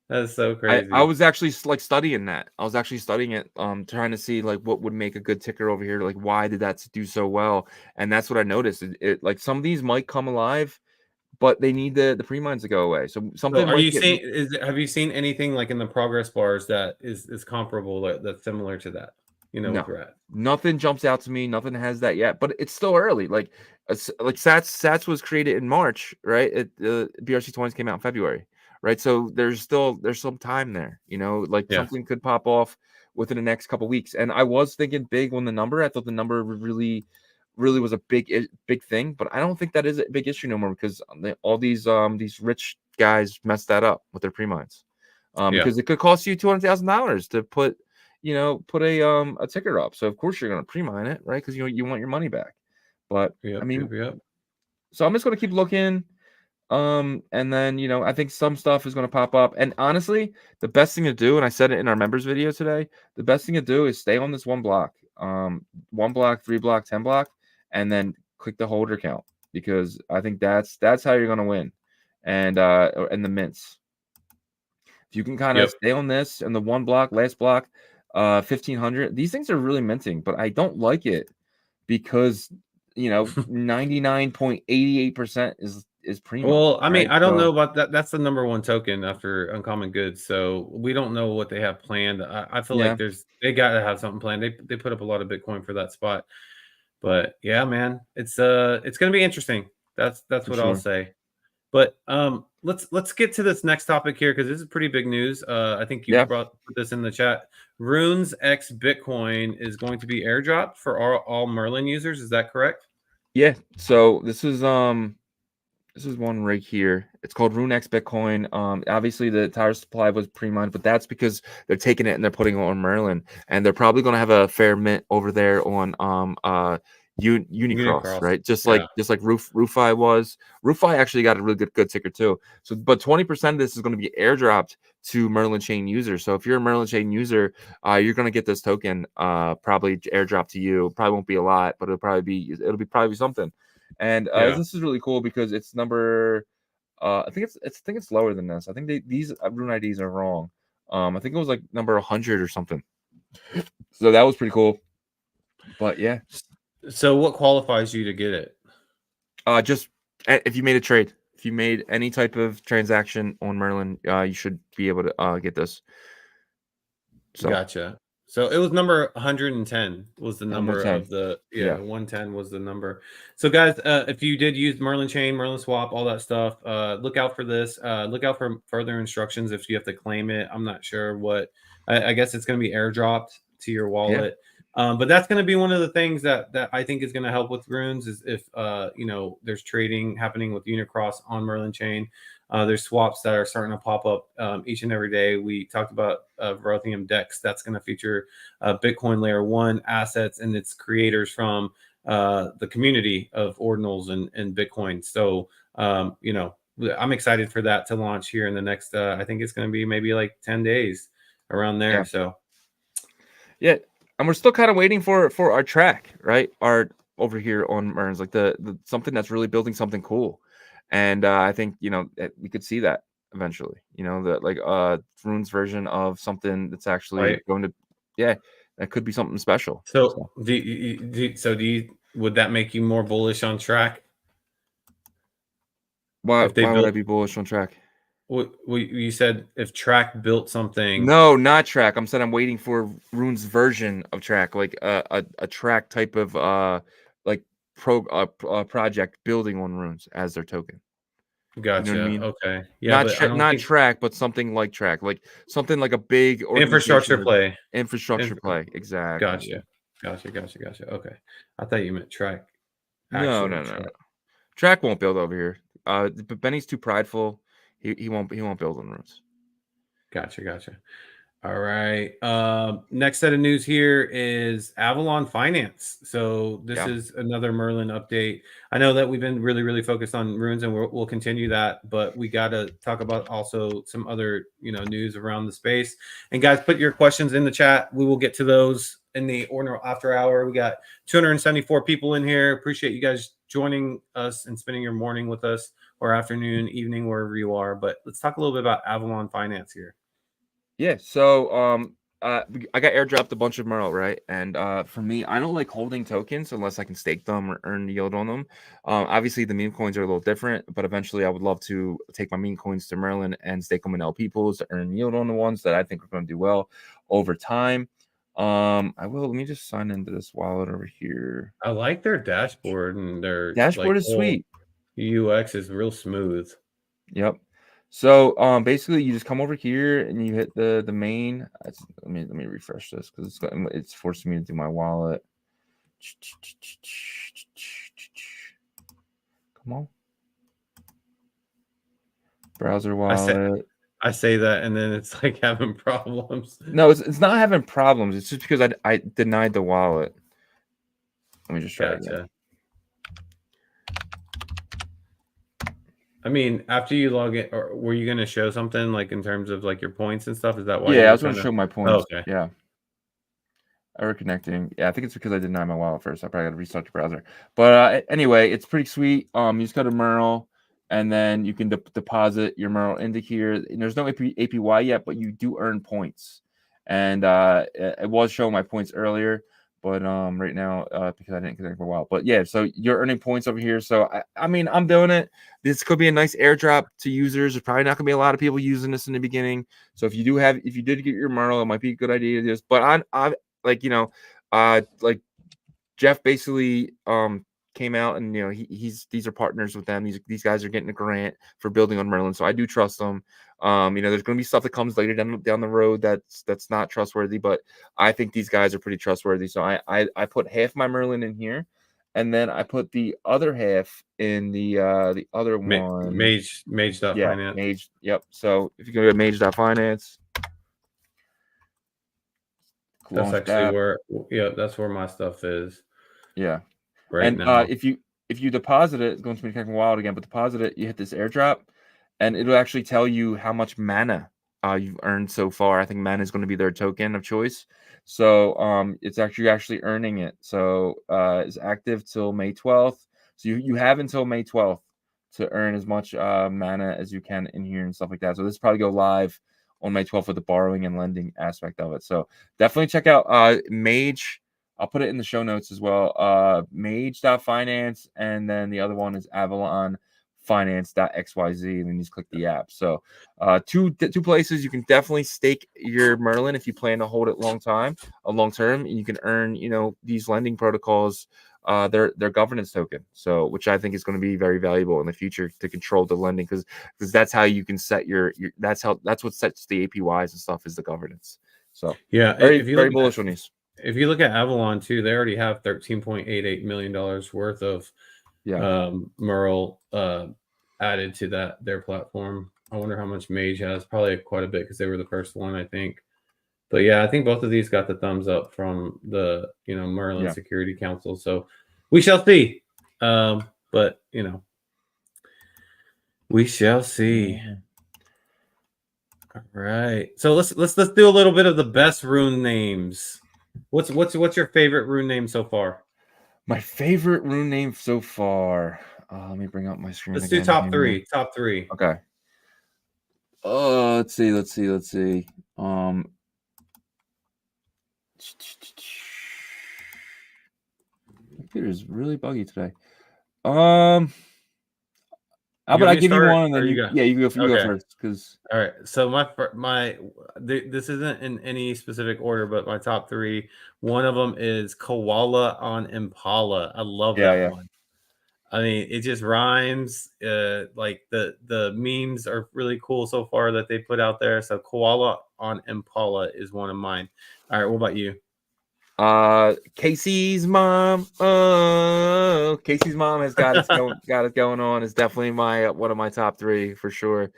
That's so crazy. I was actually like studying that. I was actually studying it, trying to see like what would make a good ticker over here. Like, why did that do so well? And that's what I noticed. It like some of these might come alive, but they need the pre-mines to go away. So So something are might you get. seeing? Have you seen anything like in the progress bars that is comparable, that's similar to that? No, With Rat. nothing jumps out to me. Nothing has that yet, but it's still early. Like Sats was created in March, right? BRC20s came out in February, right? So there's some time there. Like Yeah. something could pop off within the next couple weeks. And I was thinking big on the number. I thought the number really was a big thing, but I don't think that is a big issue no more because all these rich guys messed that up with their pre-mines. Because it could cost you $200,000 to put a ticker up. So of course you're going to pre-mine it, right? Because you want your money back. But I mean, Yep. so I'm just going to keep looking. And then I think some stuff is going to pop up. And honestly, the best thing to do, and I said it in our members video today, the best thing to do is stay on this one block, 1 block, 3 block, 10 block, and then click the holder count, because I think that's how you're going to win. And the mints. If you can kind of stay on this and the 1 block, last block, 1,500. These things are really minting, but I don't like it because 99.88% is premium. Well, I mean, right? I don't So, know about that. That's the number 1 token after Uncommon Goods, so we don't know what they have planned. I feel like they got to have something planned. They put up a lot of Bitcoin for that spot, but yeah, man, it's gonna be interesting. That's what I'll say. But let's get to this next topic here because this is pretty big news. I think you put this in the chat. Runes X Bitcoin is going to be airdropped for all Merlin users. Is that correct? Yeah. So this is one right here. It's called Rune X Bitcoin. Obviously the entire supply was pre-mined, but that's because they're taking it and they're putting it on Merlin, and they're probably going to have a fair mint over there on Unicross, right? Just like Rufi was. Rufi actually got a really good ticker too. So, but 20% of this is going to be airdropped to Merlin Chain users. So if you're a Merlin Chain user, you're going to get this token probably airdropped to you. Probably won't be a lot, but it'll probably be something. And this is really cool because it's number. I think it's lower than this. I think these Rune IDs are wrong. I think it was like number 100 or something. So that was pretty cool. But yeah. So what qualifies you to get it? Just if you made a trade, if you made any type of transaction on Merlin, you should be able to get this. So. Gotcha. So it was number 110 was the number 110. of the Yeah. 110 was the number. So guys, if you did use Merlin chain, Merlin swap, all that stuff, look out for this. Look out for further instructions if you have to claim it. I'm not sure what. I guess it's going to be airdropped to your wallet. But that's going to be one of the things that I think is going to help with runes is if there's trading happening with Unicross on Merlin chain. There's swaps that are starting to pop up each and every day. We talked about Rothium Dex that's going to feature Bitcoin Layer 1 assets and its creators from the community of ordinals and Bitcoin. So, I'm excited for that to launch here in the next, I think it's going to be maybe like 10 days around there. Yeah. So, yeah. And we're still kind of waiting for our track, right? Our over here on Merns, like the something that's really building something cool. And I think, we could see that eventually, that like Rune's version of something that's actually going to, that could be something special. So would that make you more bullish on track? Why would I be bullish on track? You said if track built something. No, not track. I'm saying I'm waiting for Rune's version of track, like a track type of like project building on Runes as their token. Gotcha. You know what I mean? Okay. Yeah, not track, but something like track, like something like a big infrastructure play. Infrastructure play. Exactly. Gotcha. Okay. I thought you meant track. No. Track won't build over here. But Benny's too prideful. He won't build on Runes. Gotcha. All right. Next set of news here is Avalon Finance. So this is another Merlin update. I know that we've been really, really focused on runes, and we'll continue that. But we got to talk about also some other news around the space. And guys, put your questions in the chat. We will get to those in the Ordinal After Hour. We got 274 people in here. Appreciate you guys joining us and spending your morning with us, or afternoon, evening, wherever you are. But let's talk a little bit about Avalon Finance here. Yeah, so I got airdropped a bunch of Merl, right? And for me, I don't like holding tokens unless I can stake them or earn yield on them. Obviously, the meme coins are a little different, but eventually I would love to take my meme coins to Merlin and stake them in LP pools to earn yield on the ones that I think are going to do well over time. I will. Let me just sign into this wallet over here. I like their dashboard, and their dashboard is sweet. UX is real smooth. Yep. So basically you just come over here and you hit the main. Let me refresh this because it's forcing me to do my wallet. Come on. Browser wallet. I say that and then it's like having problems. No, it's not having problems. It's just because I denied the wallet. Let me just try again. I mean, after you log in, or were you going to show something like in terms of like your points and stuff? Is that why? Yeah, I was going to show my points. Oh, okay. Yeah. Reconnecting. Yeah, I think it's because I denied my wallet first. I probably got to restart the browser. But anyway, it's pretty sweet. You just got to Merl, and then you can deposit your Merl into here. And there's no APY yet, but you do earn points. And it was showing my points earlier. But right now, because I didn't connect for a while. But yeah, so you're earning points over here. So I mean, I'm doing it. This could be a nice airdrop to users. There's probably not gonna be a lot of people using this in the beginning. So if you did get your Merl, it might be a good idea to do this. But I like like Jeff basically came out and these are partners with them. These guys are getting a grant for building on Merlin. So I do trust them. There's going to be stuff that comes later down the road that's not trustworthy, but I think these guys are pretty trustworthy. So I put half my Merlin in here, and then I put the other half in the other one. Mage.finance. Yeah, Mage. Yep. So if you go to Mage.finance, that's actually that's where my stuff is. Yeah. Right now. If you deposit it, it's going to be connecting wild again, but deposit it, you hit this airdrop, and it'll actually tell you how much mana you've earned so far. I think mana is going to be their token of choice. So it's actually earning it. So it's active till May 12th. So you have until May 12th to earn as much mana as you can in here and stuff like that. So this probably go live on May 12th with the borrowing and lending aspect of it. So definitely check out Mage. I'll put it in the show notes as well. Mage.finance, and then the other one is Avalon finance.xyz, and then you just click the app. So two places you can definitely stake your Merlin if you plan to hold it long term, and you can earn, you know, these lending protocols, their governance token. So which I think is going to be very valuable in the future to control the lending, because that's how you can set your that's what sets the APYs and stuff, is the governance. So yeah, very bullish on these. If you look at Avalon too, they already have $13.88 million worth of Merle added to their platform. I wonder how much Mage has. Probably quite a bit, because they were the first one, I think. But yeah, I think both of these got the thumbs up from the Merlin Security Council. So we shall see. But we shall see. All right. So let's do a little bit of the best rune names. What's your favorite rune name so far? My favorite rune name so far. Let me bring up my screen. Let's do top three. Top three. Okay. Let's see. Computer's really buggy today. How about I give you one and then you go first, because all right. So this isn't in any specific order, but my top three. One of them is Koala on Impala. I love that one. I mean, it just rhymes. Like the memes are really cool so far that they put out there. So Koala on Impala is one of mine. All right, what about you? Casey's mom. Oh, Casey's mom has got it going on. Is definitely one of my top three for sure.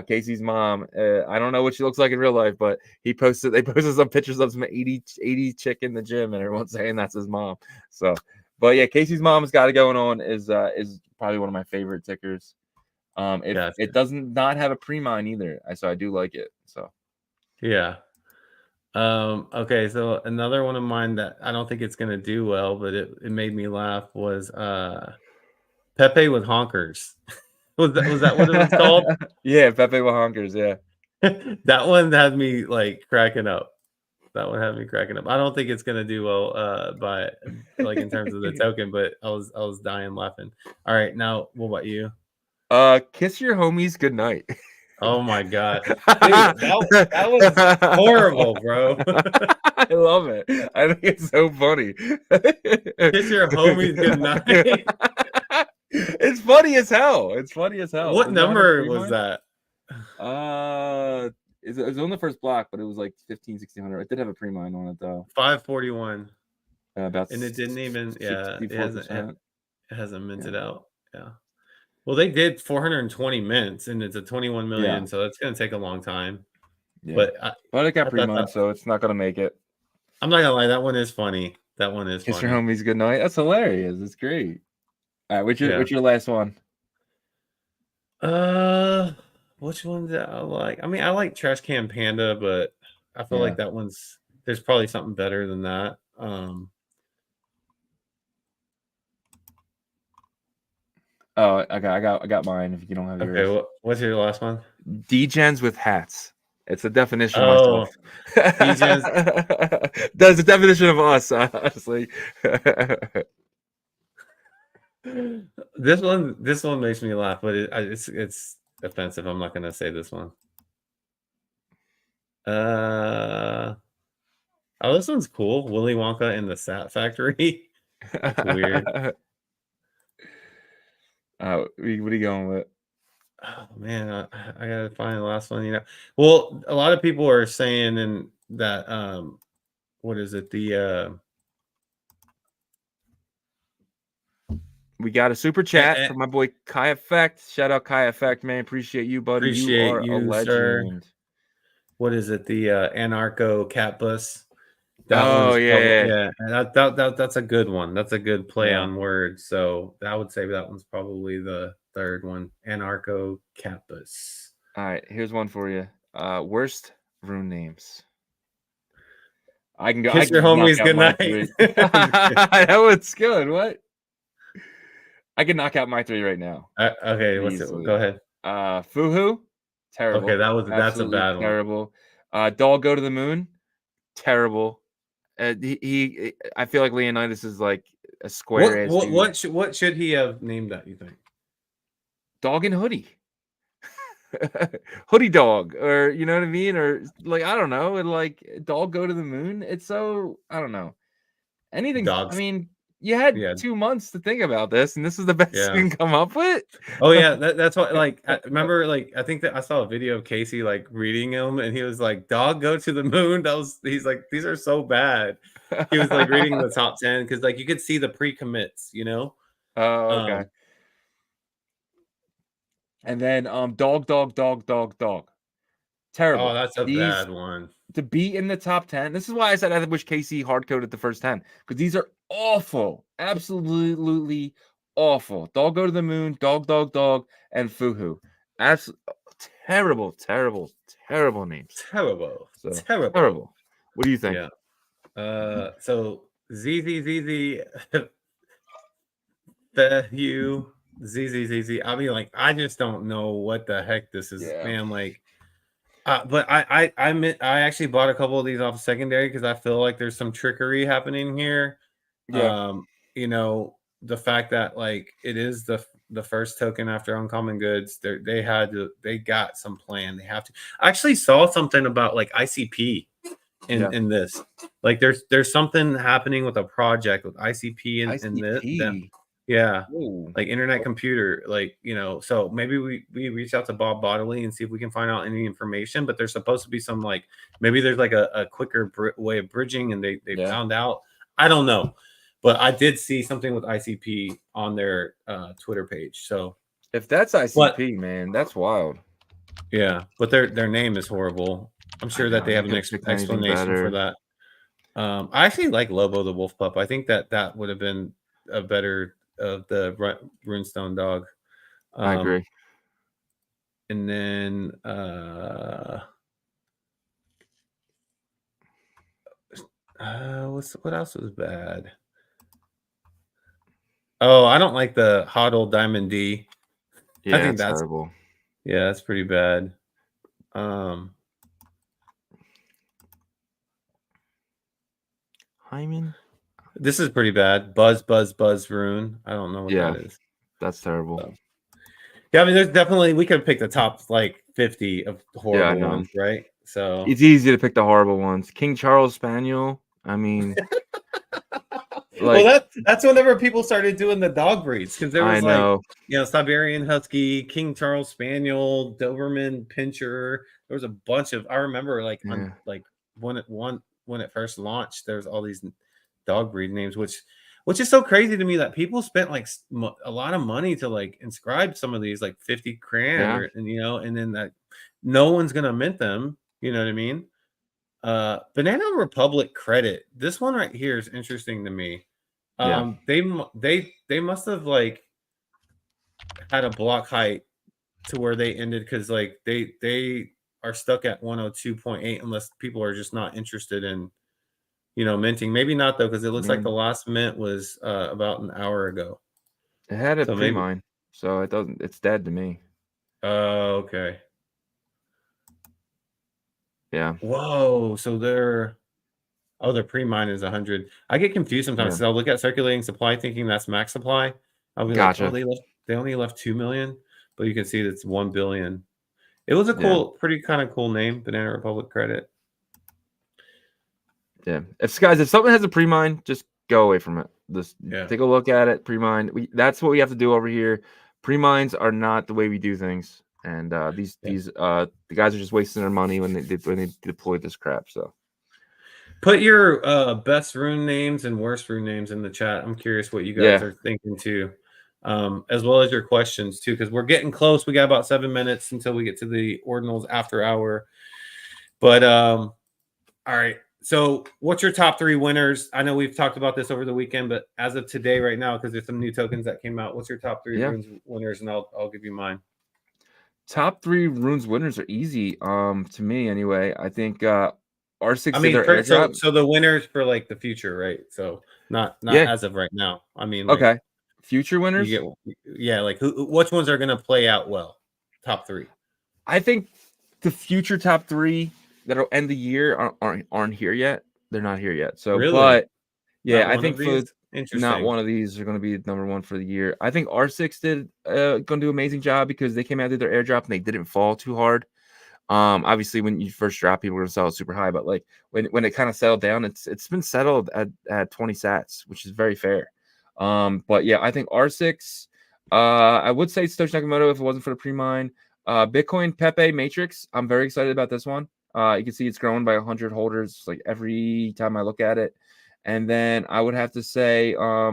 Casey's mom. I don't know what she looks like in real life, but they posted some pictures of some 80 chick in the gym, and everyone's saying that's his mom. So, but yeah, Casey's mom has got it going on. Is probably one of my favorite tickers. It doesn't not have a pre-mine either, so I do like it. So yeah. Okay, so another one of mine that I don't think it's gonna do well, but it made me laugh was Pepe with honkers. was that what it was called? Yeah, Pepe with honkers. Yeah, that one had me like cracking up. I don't think it's gonna do well by like in terms of the token, but I was dying laughing. All right, now what about you? Kiss your homies goodnight. Oh my god, dude, that was horrible, bro. I love it. I think it's so funny. Kiss your homies goodnight. It's funny as hell. What number was that? It was on the first block, but it was like 1600. It did have a pre-mine on it though. 541. And it didn't even. Yeah, it hasn't minted out. Yeah. Well, they did 420 mints, and it's a 21 million, so it's going to take a long time. Yeah. But it got pre-mined, so it's not going to make it. I'm not going to lie. That one is funny. Kiss your homies goodnight. That's hilarious. It's great. All right, what's your last one? Which one did I like? I mean, I like Trash Can Panda, but I feel like that one's. There's probably something better than that. Oh, I got mine. If you don't have yours. Okay, what's your last one? Degens with hats. It's a definition of myself. Degens. That's the definition of us, honestly. This one makes me laugh, but it's offensive. I'm not gonna say this one. Oh, this one's cool. Willy Wonka in the Sat Factory. That's weird. What are you going with? Oh man, I gotta find the last one. Well, a lot of people are saying that what is it? We got a super chat from my boy Kai Effect. Shout out Kai Effect, man. Appreciate you, buddy. Appreciate you are a legend. Sir. What is it? The Anarcho Cat Bus. Yeah. That's a good one. That's a good play on words. So I would say that one's probably the third one. Anarcho Cat Bus. All right, here's one for you. Worst rune names. I can go. Kiss your homies goodnight. That one's good. What? I can knock out my three right now. Okay, what's it? Go ahead. Fuhu, terrible. Okay, that's a bad one. Terrible. Doll go to the moon, terrible. I feel like Leonidas is like a square. What should he have named that? You think? dog and hoodie. Hoodie dog, or you know what I mean, or like I don't know, and like dog go to the moon. It's so I don't know anything. I Dogs. mean, you had Yeah. 2 months to think about this, and this is the best Yeah. you can come up with. Oh yeah, that's what like I remember like I think that I saw a video of Casey like reading him and he was like, "Dog go to the moon." He's like, "These are so bad." He was like reading the top 10 because like you could see the pre-commits, you know. Oh, okay. And then dog, dog, dog, dog, dog. Oh, Terrible. that's a These bad one. to be in the top 10. This is why I said I wish KC hard coded the first 10 because these are awful, absolutely awful. Dog go to the moon, dog, dog, dog, and Fuhu. Absolutely terrible, terrible, terrible names. Terrible. So Terrible. terrible. What do you think? Yeah. So ZZZZ the you ZZZZ. I mean, like, I just don't know what the heck this is, Yeah. man. Like, but I actually bought a couple of these off of secondary because I feel like there's some trickery happening here. Yeah. You know, the fact that like it is the first token after uncommon goods, they got some plan. They have to. I actually saw something about like ICP in this. Like there's something happening with a project with ICP and them. ICP. Yeah. Ooh. Like internet computer, like, you know, so maybe we reach out to Bob Bodley and see if we can find out any information, but there's supposed to be some like maybe there's like a quicker way of bridging and they found out. I don't know, but I did see something with ICP on their Twitter page. So if that's ICP, man, that's wild. Yeah, but their name is horrible. I'm sure that they have an explanation for that. I actually like Lobo the Wolf Pup. I think that would have been a better of the Runestone dog. I agree. And then what else was bad? Oh, I don't like the Hodl Diamond D. Yeah, I think that's terrible. Yeah, that's pretty bad. Hyman. This is pretty bad. Buzz Rune. I don't know what that is. That's terrible. So. Yeah, I mean, there's definitely we could pick the top like 50 of horrible ones, right? So it's easy to pick the horrible ones. King Charles Spaniel. I mean, like, well, that's whenever people started doing the dog breeds because there was like Siberian Husky, King Charles Spaniel, Doberman Pinscher. There was a bunch of. I remember like when it first launched, there's all these dog breed names, which is so crazy to me that people spent like a lot of money to like inscribe some of these, like 50 grand, and you know, and then that no one's gonna mint them. You know what I mean? Banana Republic credit. This one right here is interesting to me. They must have like had a block height to where they ended because like they are stuck at 102.8 unless people are just not interested in, you know, minting. Maybe not though, because it looks like the last mint was about an hour ago. It had a pre-mine, so it doesn't. It's dead to me. Oh, okay. Yeah. Whoa. So their pre-mine is 100. I get confused sometimes. So I'll look at circulating supply thinking that's max supply. I'll be like, oh, they only left 2 million, but you can see that's 1 billion. It was a pretty kind of cool name, Banana Republic credit. Yeah. If something has a pre-mine, just go away from it. Just take a look at it. Pre-mine. That's what we have to do over here. Pre-mines are not the way we do things. And the guys are just wasting their money when they deploy this crap. So put your best rune names and worst rune names in the chat. I'm curious what you guys are thinking too, as well as your questions too, because we're getting close. We got about 7 minutes until we get to the ordinals after hour. But all right. So what's your top 3 winners? I know we've talked about this over the weekend, but as of today, right now, because there's some new tokens that came out, what's your top 3 runes winners? And I'll give you mine. Top 3 runes winners are easy. To me anyway. I think R6. I mean, so the winners for like the future, right? So not as of right now. I mean, like, okay. Future winners. Like which ones are gonna play out well? Top 3. I think the future top 3 that'll end the year aren't here yet. They're not here yet. So, really? But yeah, I think not Interesting. one of these are going to be number one for the year. I think R6 did going to do an amazing job because they came out did their airdrop and they didn't fall too hard. Obviously when you first drop, people are going to sell it super high, but like when it kind of settled down, it's been settled at 20 sats, which is very fair. But yeah, I think R6. I would say Satoshi Nakamoto if it wasn't for the pre-mine. Bitcoin Pepe Matrix. I'm very excited about this one. You can see it's growing by 100 holders like every time I look at it. And then I would have to say, I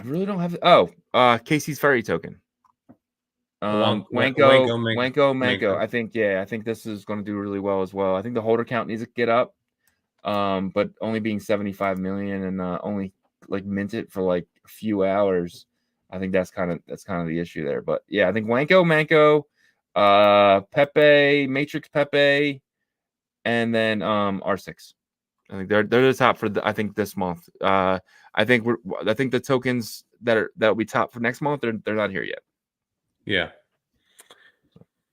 really don't have. Casey's Ferry token. Wanko. I think this is going to do really well as well. I think the holder count needs to get up. But only being 75 million and only like mint it for like a few hours, I think that's kind of the issue there. But yeah, I think Manco, Pepe, Matrix Pepe, and then R6. I think they're the top for I think this month. I think the tokens that will be top for next month, they're not here yet. Yeah.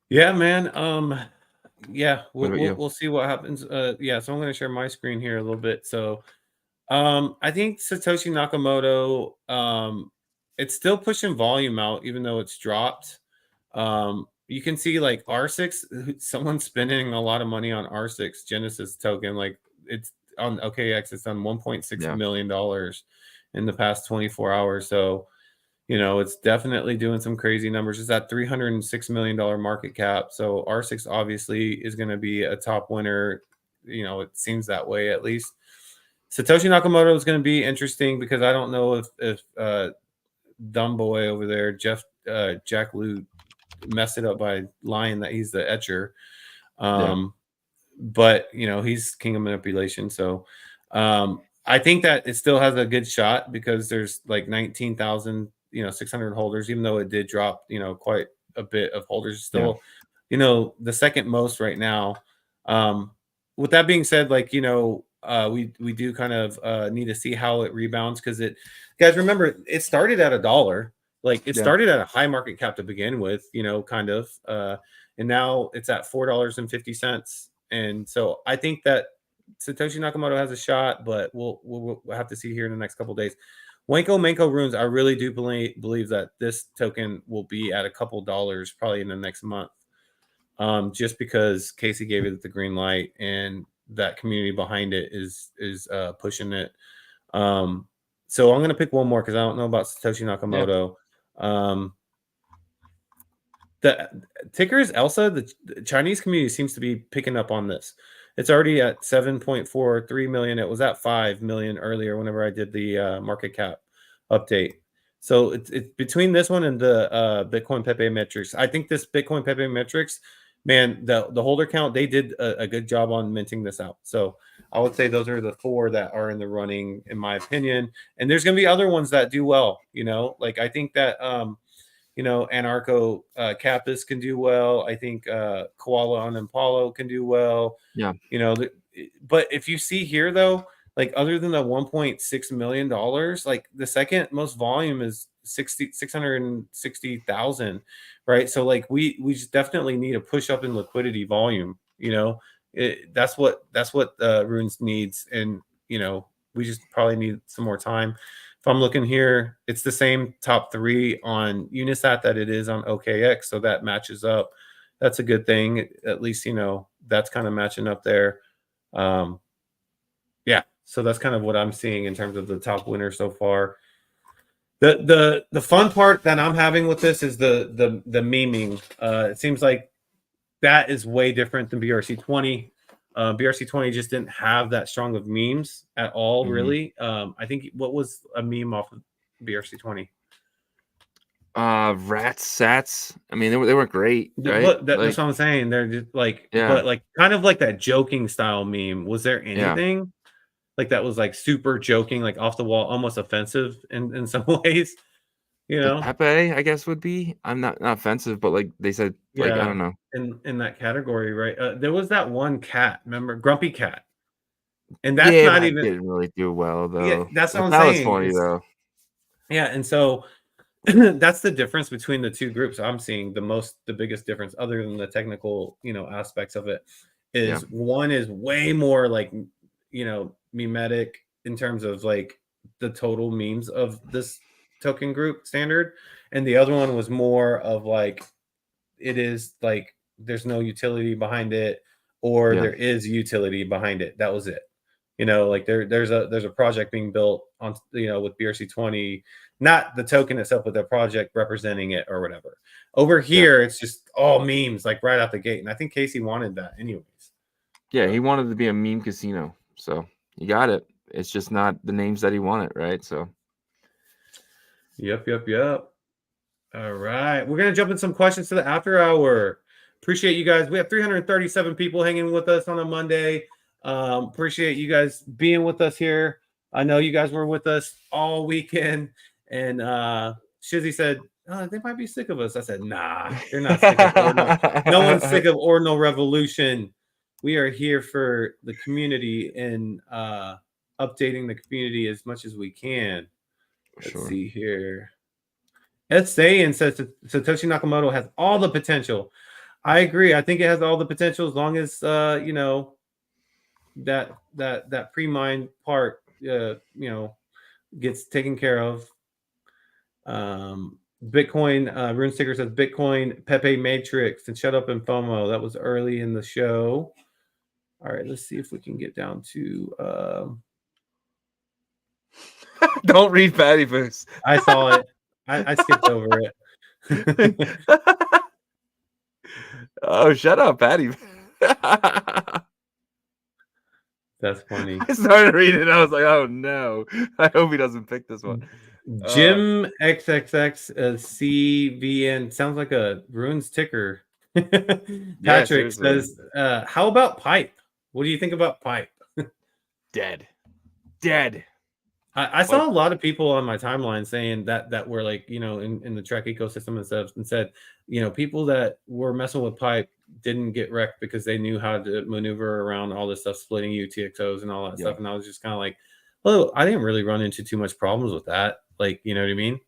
Yeah, man. Yeah, we'll see what happens. Yeah, so I'm going to share my screen here a little bit. So, I think Satoshi Nakamoto, it's still pushing volume out, even though it's dropped. You can see like R6, someone's spending a lot of money on R6 Genesis token. Like it's on OKX, it's done $1.6 million in the past 24 hours. So, it's definitely doing some crazy numbers. It's at $306 million market cap. So R6 obviously is going to be a top winner. It seems that way at least. Satoshi Nakamoto is going to be interesting because I don't know if dumb boy over there, Jack Lu, messed it up by lying that he's the etcher. But he's king of manipulation. So I think that it still has a good shot because there's like 19,600 holders, even though it did drop, quite a bit of holders still, the second most right now. With that being said, like, we do kind of need to see how it rebounds because guys, remember, it started at $1. Like it started at a high market cap to begin with, kind of, and now it's at $4.50. And so I think that Satoshi Nakamoto has a shot, but we'll have to see here in the next couple of days. Manco Runes, I really do believe that this token will be at a couple dollars probably in the next month, just because Casey gave it the green light and that community behind it is pushing it. So I'm going to pick one more because I don't know about Satoshi Nakamoto. The ticker is Elsa. The Chinese community seems to be picking up on this. It's already at 7.43 million. It was at 5 million earlier whenever I did the market cap update. So it's between this one and the Bitcoin Pepe metrics. I think this Bitcoin Pepe metrics, man, the holder count, they did a good job on minting this out. So I would say those are the 4 that are in the running, in my opinion. And there's going to be other ones that do well. Like I think that Anarcho Kappas can do well. I think Koala on Impalo can do well. Yeah. But if you see here though, like other than the $1.6 million, like the second most volume is 660,000, right? So like we just definitely need a push up in liquidity volume. That's what Runes needs, and we just probably need some more time. If I'm looking here, it's the same top 3 on Unisat that it is on OKX, so that matches up. That's a good thing. At least that's kind of matching up there. Yeah, so that's kind of what I'm seeing in terms of the top winner so far. The fun part that I'm having with this is the memeing. It seems like that is way different than BRC20. BRC20 just didn't have that strong of memes at all, really. I think what was a meme off of BRC20? Rats, sats. I mean, they weren't great, right? But that's what I'm saying. They're just like, but like kind of like that joking style meme. Was there anything like that was like super joking, like off the wall, almost offensive in some ways? Pepe, I guess would be. I'm not offensive, but like they said, like I don't know. In that category, right? There was that one cat, remember, Grumpy Cat, and that's not even didn't really do well though. Yeah, that's what I'm saying. That was funny though. Yeah, and so that's the difference between the two groups. I'm seeing the biggest difference, other than the technical, aspects of it, is one is way more like, mimetic, in terms of like the total memes of this token group standard, and the other one was more of like it is like there's no utility behind it, or there is utility behind it. That was it. You know, like there's a project being built on, you know, with BRC20, not the token itself, but the project representing it or whatever. Over here, it's just all memes, like right out the gate. And I think Casey wanted that anyways. Yeah, he wanted to be a meme casino, so he got it. It's just not the names that he wanted, right? So, Yep. All right, we're gonna jump in some questions to the after hour. Appreciate you guys. We have 337 people hanging with us on a Monday. Appreciate you guys being with us here. I know you guys were with us all weekend, and Shizzy said, oh, they might be sick of us. I said, nah, they're not sick of Ordinal. No one's sick of Ordinal Revolution. We are here for the community and updating the community as much as we can. Let's see here. Ed Sayin says Satoshi Nakamoto has all the potential. I agree. I think it has all the potential as long as you know, that pre-mine part you know, gets taken care of. Bitcoin Rune Sticker says Bitcoin Pepe Matrix and Shut Up and FOMO. That was early in the show. All right, let's see if we can get down to don't read Patty Boost. I saw it. I skipped over it. Oh, shut up, Patty. That's funny. I started reading. I was like, oh no. I hope he doesn't pick this one. Jim XXX CVN sounds like a Runes ticker. Patrick says, how about Pipe? What do you think about Pipe? Dead. I saw a lot of people on my timeline saying that were like, you know, in the Trek ecosystem and stuff, and said, you know, people that were messing with Pipe didn't get wrecked because they knew how to maneuver around all this stuff, splitting UTXOs and all that stuff. And I was just kind of like, well, I didn't really run into too much problems with that. Like, you know what I mean?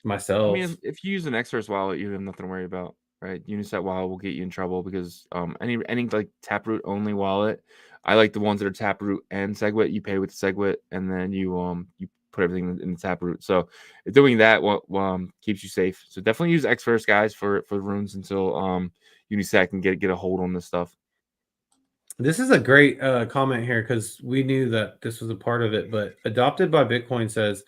Myself. I mean, if you use an Xverse wallet, you have nothing to worry about, right? Unisat wallet will get you in trouble because any like Taproot only wallet, I like the ones that are Taproot and SegWit. You pay with SegWit, and then you put everything in the Taproot. So doing that keeps you safe. So definitely use Xverse, guys, for runes until Unisat can get a hold on this stuff. This is a great comment here because we knew that this was a part of it, but Adopted by Bitcoin says,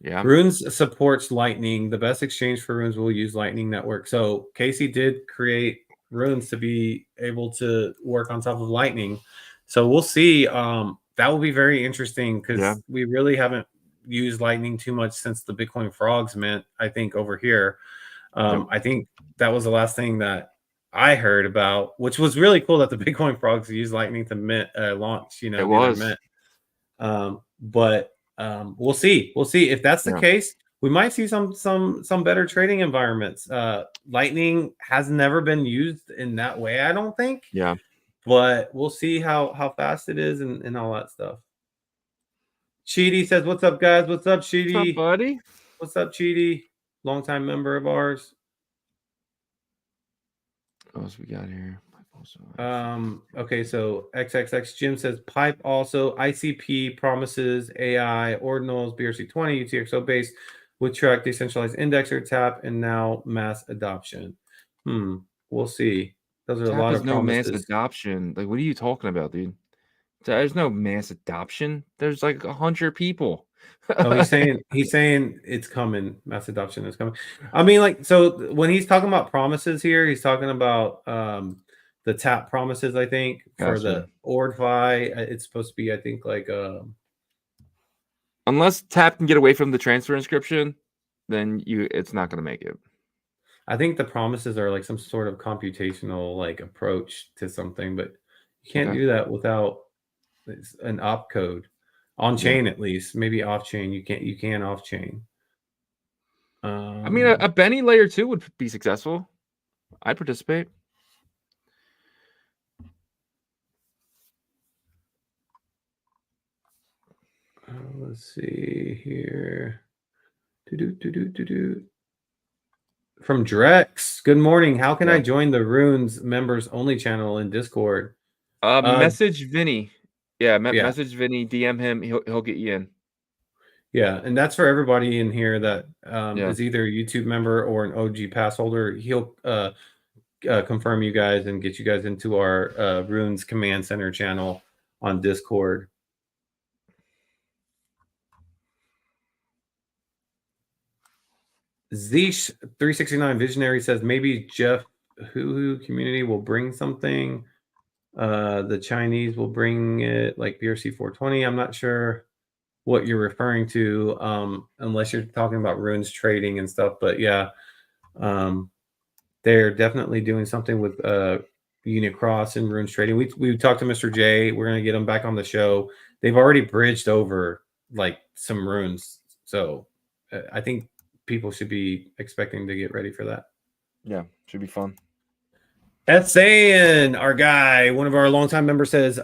Runes supports Lightning. The best exchange for Runes will use Lightning Network. So Casey did create Runes to be able to work on top of Lightning. So we'll see. That will be very interesting because we really haven't used Lightning too much since the Bitcoin frogs meant, I think, over here. I think that was the last thing that I heard about, which was really cool that the Bitcoin frogs used Lightning to launch, you know, it was. But we'll see. We'll see if that's the case. We might see some better trading environments. Lightning has never been used in that way, I don't think. Yeah. But we'll see how fast it is and all that stuff. Cheaty says, "What's up, guys? What's up, Cheaty? What's up, buddy? What's up, Cheaty? Longtime member of ours." What else we got here? Okay, so XXX Jim says Pipe also ICP promises AI ordinals BRC20 UTXO base with track decentralized indexer tap and now mass adoption. We'll see. Those are a lot of promises. Mass adoption. Like, what are you talking about, dude? There's no mass adoption. There's like 100 people. Oh, he's saying it's coming. Mass adoption is coming. I mean, like, so when he's talking about promises here, he's talking about the tap promises, I think, for the OrdFi. It's supposed to be, I think, like unless tap can get away from the transfer inscription, then it's not going to make it. I think the promises are like some sort of computational like approach to something, but you can't do that without an opcode on chain, at least. Maybe off chain. You can off chain. I mean, a Benny layer 2 would be successful. I'd participate. Let's see here. From Drex. Good morning. How can I join the Runes members only channel in Discord? Message Vinny Yeah, Yeah. message Vinny, DM him. He'll get you in. Yeah, and that's for everybody in here that Yeah. is either a YouTube member or an OG pass holder. He'll confirm you guys and get you guys into our Runes Command Center channel on Discord. Zeesh 369 Visionary says maybe Jeff Hoo community will bring something. The Chinese will bring it like BRC 420. I'm not sure what you're referring to, unless you're talking about runes trading and stuff. But yeah, they're definitely doing something with Unicross and runes trading. We talked to Mr. J. We're gonna get him back on the show. They've already bridged over like some runes, so I think people should be expecting to get ready for that. Yeah, should be fun. Ethan, our guy, one of our longtime members, says,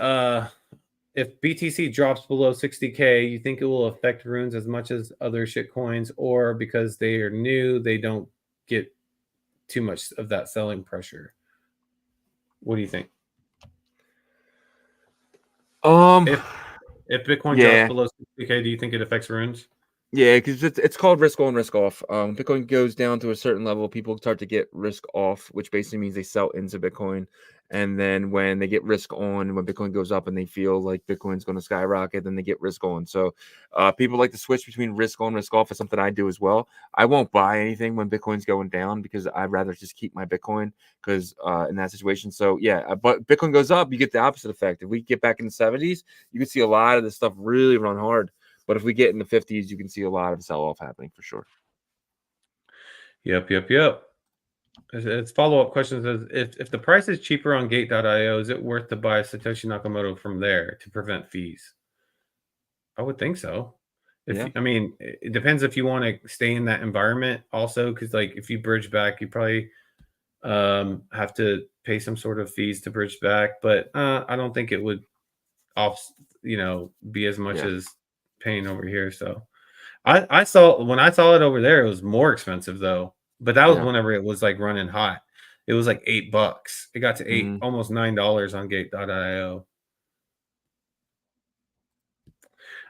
if BTC drops below 60K, you think it will affect runes as much as other shit coins, or because they are new, they don't get too much of that selling pressure? What do you think? If Bitcoin drops below 60K, do you think it affects runes? Yeah, because it's called risk on, risk off. Bitcoin goes down to a certain level, people start to get risk off, which basically means they sell into Bitcoin. And then when they get risk on, when Bitcoin goes up and they feel like Bitcoin's going to skyrocket, then they get risk on. So people like to switch between risk on, risk off. Is something I do as well. I won't buy anything when Bitcoin's going down because I'd rather just keep my Bitcoin because in that situation. So yeah, but Bitcoin goes up, you get the opposite effect. If we get back in the 70s, you can see a lot of this stuff really run hard. But if we get in the 50s, you can see a lot of sell-off happening for sure. Yep. Its follow-up question says, if the price is cheaper on Gate.io, is it worth to buy Satoshi Nakamoto from there to prevent fees? I would think so. I mean, it depends if you want to stay in that environment also, because like if you bridge back, you probably have to pay some sort of fees to bridge back. But I don't think it would be as much as paying over here. So I saw when I saw it over there, it was more expensive though. But that was whenever it was like running hot. It was like $8. It got to almost $9 on Gate.io.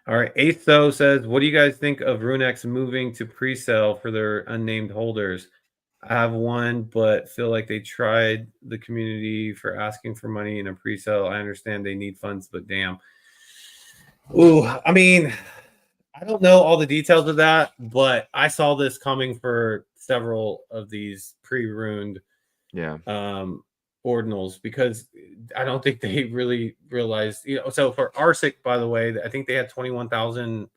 All right, Atho says, what do you guys think of RuneX moving to pre-sale for their unnamed holders? I have one, but feel like they tried the community for asking for money in a pre-sale. I understand they need funds, but damn. Ooh, I mean, I don't know all the details of that, but I saw this coming for several of these pre-runed ordinals because I don't think they really realized, so for Arsic, by the way, I think they had 21,000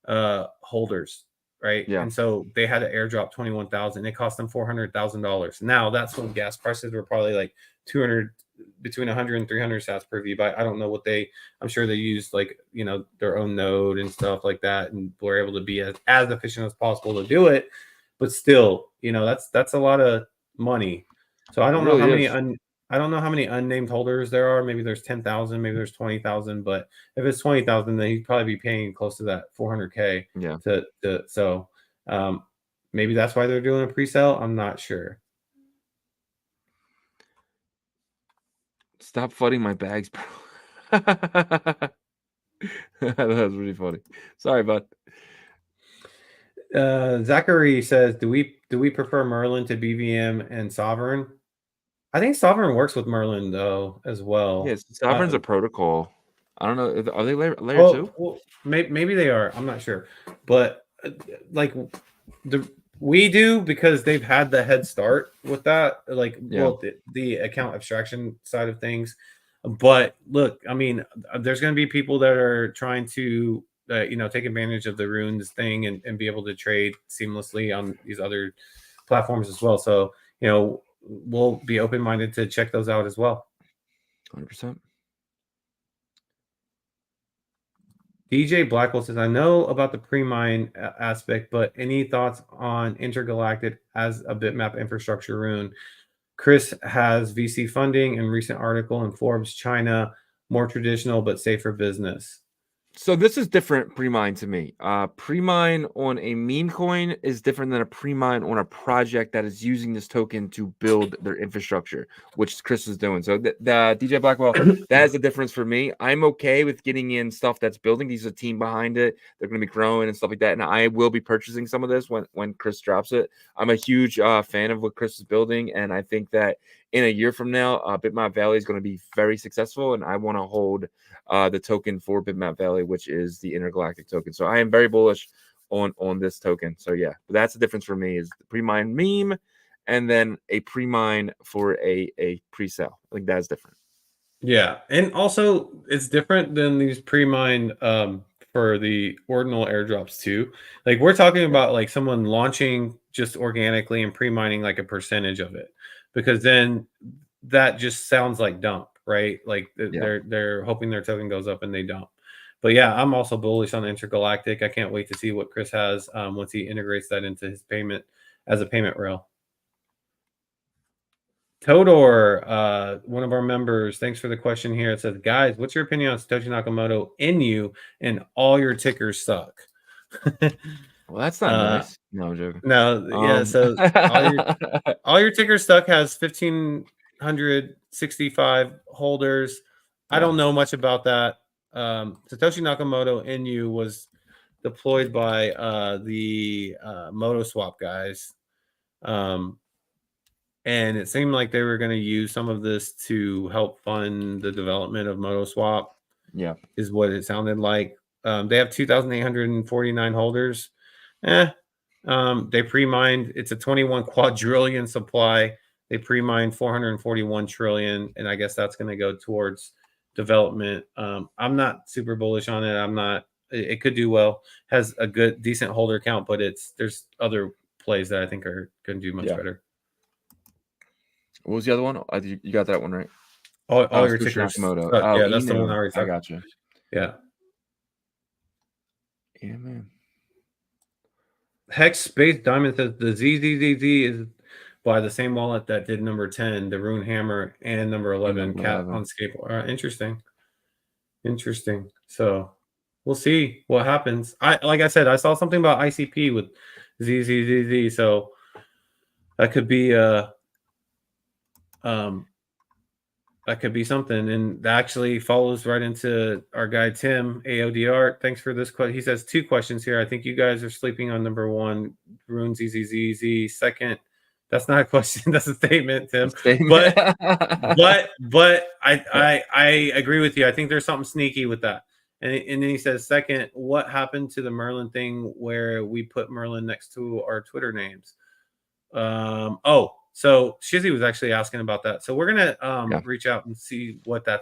holders, right? Yeah. And so they had to airdrop 21,000. It cost them $400,000. Now that's when gas prices were probably like 200, between 100 and 300 sats per VByte. I don't know what I'm sure they used like, their own node and stuff like that, and were able to be as efficient as possible to do it. But still, that's a lot of money. So I don't know how many I don't know how many unnamed holders there are. Maybe there's 10,000, maybe there's 20,000. But if it's 20,000, then he'd probably be paying close to that 400K. Yeah. So maybe that's why they're doing a pre-sale. I'm not sure. Stop flooding my bags, bro. That was really funny. Sorry, bud. Zachary says, do we prefer Merlin to BVM and Sovereign? I think Sovereign works with Merlin though as well. Yes, Sovereign's a protocol. I don't know. Are they layer 2? Well, maybe they are. I'm not sure, but like we do because they've had the head start with that. Like, well, the account abstraction side of things. But look, I mean, there's going to be people that are trying to take advantage of the runes thing and be able to trade seamlessly on these other platforms as well. So we'll be open-minded to check those out as well. 100%. DJ Blackwell says, I know about the pre-mine aspect, but any thoughts on intergalactic as a bitmap infrastructure rune? Chris has VC funding and recent article in Forbes, China, more traditional but safer business. So this is different pre-mine to me. Pre-mine on a meme coin is different than a pre-mine on a project that is using this token to build their infrastructure, which Chris is doing. So the DJ Blackwell, that is the difference for me. I'm okay with getting in stuff that's building. There's a team behind it. They're going to be growing and stuff like that. And I will be purchasing some of this when Chris drops it. I'm a huge fan of what Chris is building, and I think that in a year from now, Bitmap Valley is going to be very successful, and I want to hold the token for Bitmap Valley, which is the intergalactic token. So I am very bullish on this token. So yeah, but that's the difference for me is the pre-mine meme and then a pre-mine for a pre-sale. I think that's different. Yeah, and also it's different than these pre-mine for the ordinal airdrops too. Like we're talking about like someone launching just organically and pre-mining like a percentage of it, because then that just sounds like dump, right? Like they're hoping their token goes up and they don't. But yeah, I'm also bullish on intergalactic. I can't wait to see what Chris has once he integrates that into his payment as a payment rail. Todor, one of our members, thanks for the question here. It says, guys, what's your opinion on Satoshi Nakamoto in you and all your tickers suck? Well, that's not nice. No, I'm joking. No, yeah. So all your tickers stuck has 1,565 holders. Yeah. I don't know much about that. Satoshi Nakamoto Inu was deployed by the MotoSwap guys. And it seemed like they were going to use some of this to help fund the development of MotoSwap. Yeah, is what it sounded like. They have 2,849 holders. They pre-mined. It's a 21 quadrillion supply. They pre-mined 441 trillion, and I guess that's going to go towards development. I'm not super bullish on it. I'm not. It could do well. Has a good, decent holder count, but there's other plays that I think are going to do much better. What was the other one? You got that one right. All your tickers. Yeah, that's the one I already. I got you. Yeah. Yeah, man. Hex Space Diamond says the ZZZZ is by the same wallet that did number 10, the Rune Hammer, and number 11, Cat on Skateboard. Interesting. So we'll see what happens. Like I said, I saw something about ICP with ZZZZ, so that could be that could be something, and that actually follows right into our guy Tim AODR. Thanks for this question. He says 2 questions here. I think you guys are sleeping on number 1, Rune ZZZZ. Second, that's not a question, that's a statement, Tim. But I agree with you. I think there's something sneaky with that. And then he says, second, what happened to the Merlin thing where we put Merlin next to our Twitter names? So Shizzy was actually asking about that. So we're gonna reach out and see what that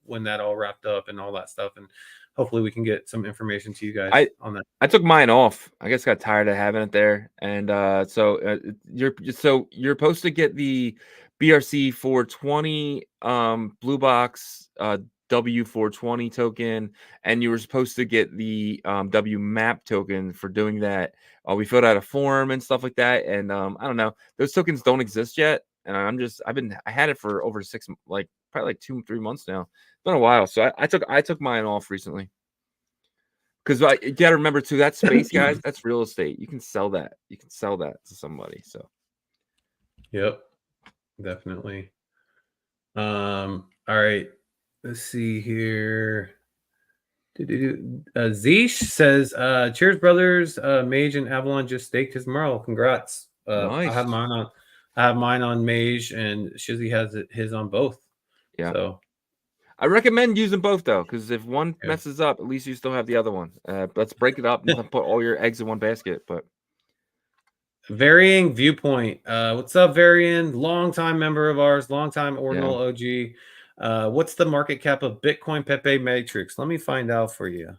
when that all wrapped up and all that stuff, and hopefully we can get some information to you guys on that. I took mine off. I guess got tired of having it there, and so you're supposed to get the BRC 420 blue box W420 token, and you were supposed to get the W map token for doing that. We filled out a form and stuff like that, and I don't know, those tokens don't exist yet, and I had it for over probably like 2-3 months now. It's been a while, so I took mine off recently, because you gotta remember too, that space, guys, that's real estate. You can sell that to somebody. So yep, definitely. All right, let's see here. Zeesh says, cheers, brothers. Mage and Avalon just staked his Merle. Congrats. Nice. I have mine on Mage, and Shizzy has his on both. Yeah. So I recommend using both though, because if one messes up, at least you still have the other one. Let's break it up and put all your eggs in one basket. But Varying Viewpoint. What's up, Varying? Long-time member of ours, long-time Ordinal OG. What's the market cap of Bitcoin Pepe Matrix? Let me find out for you.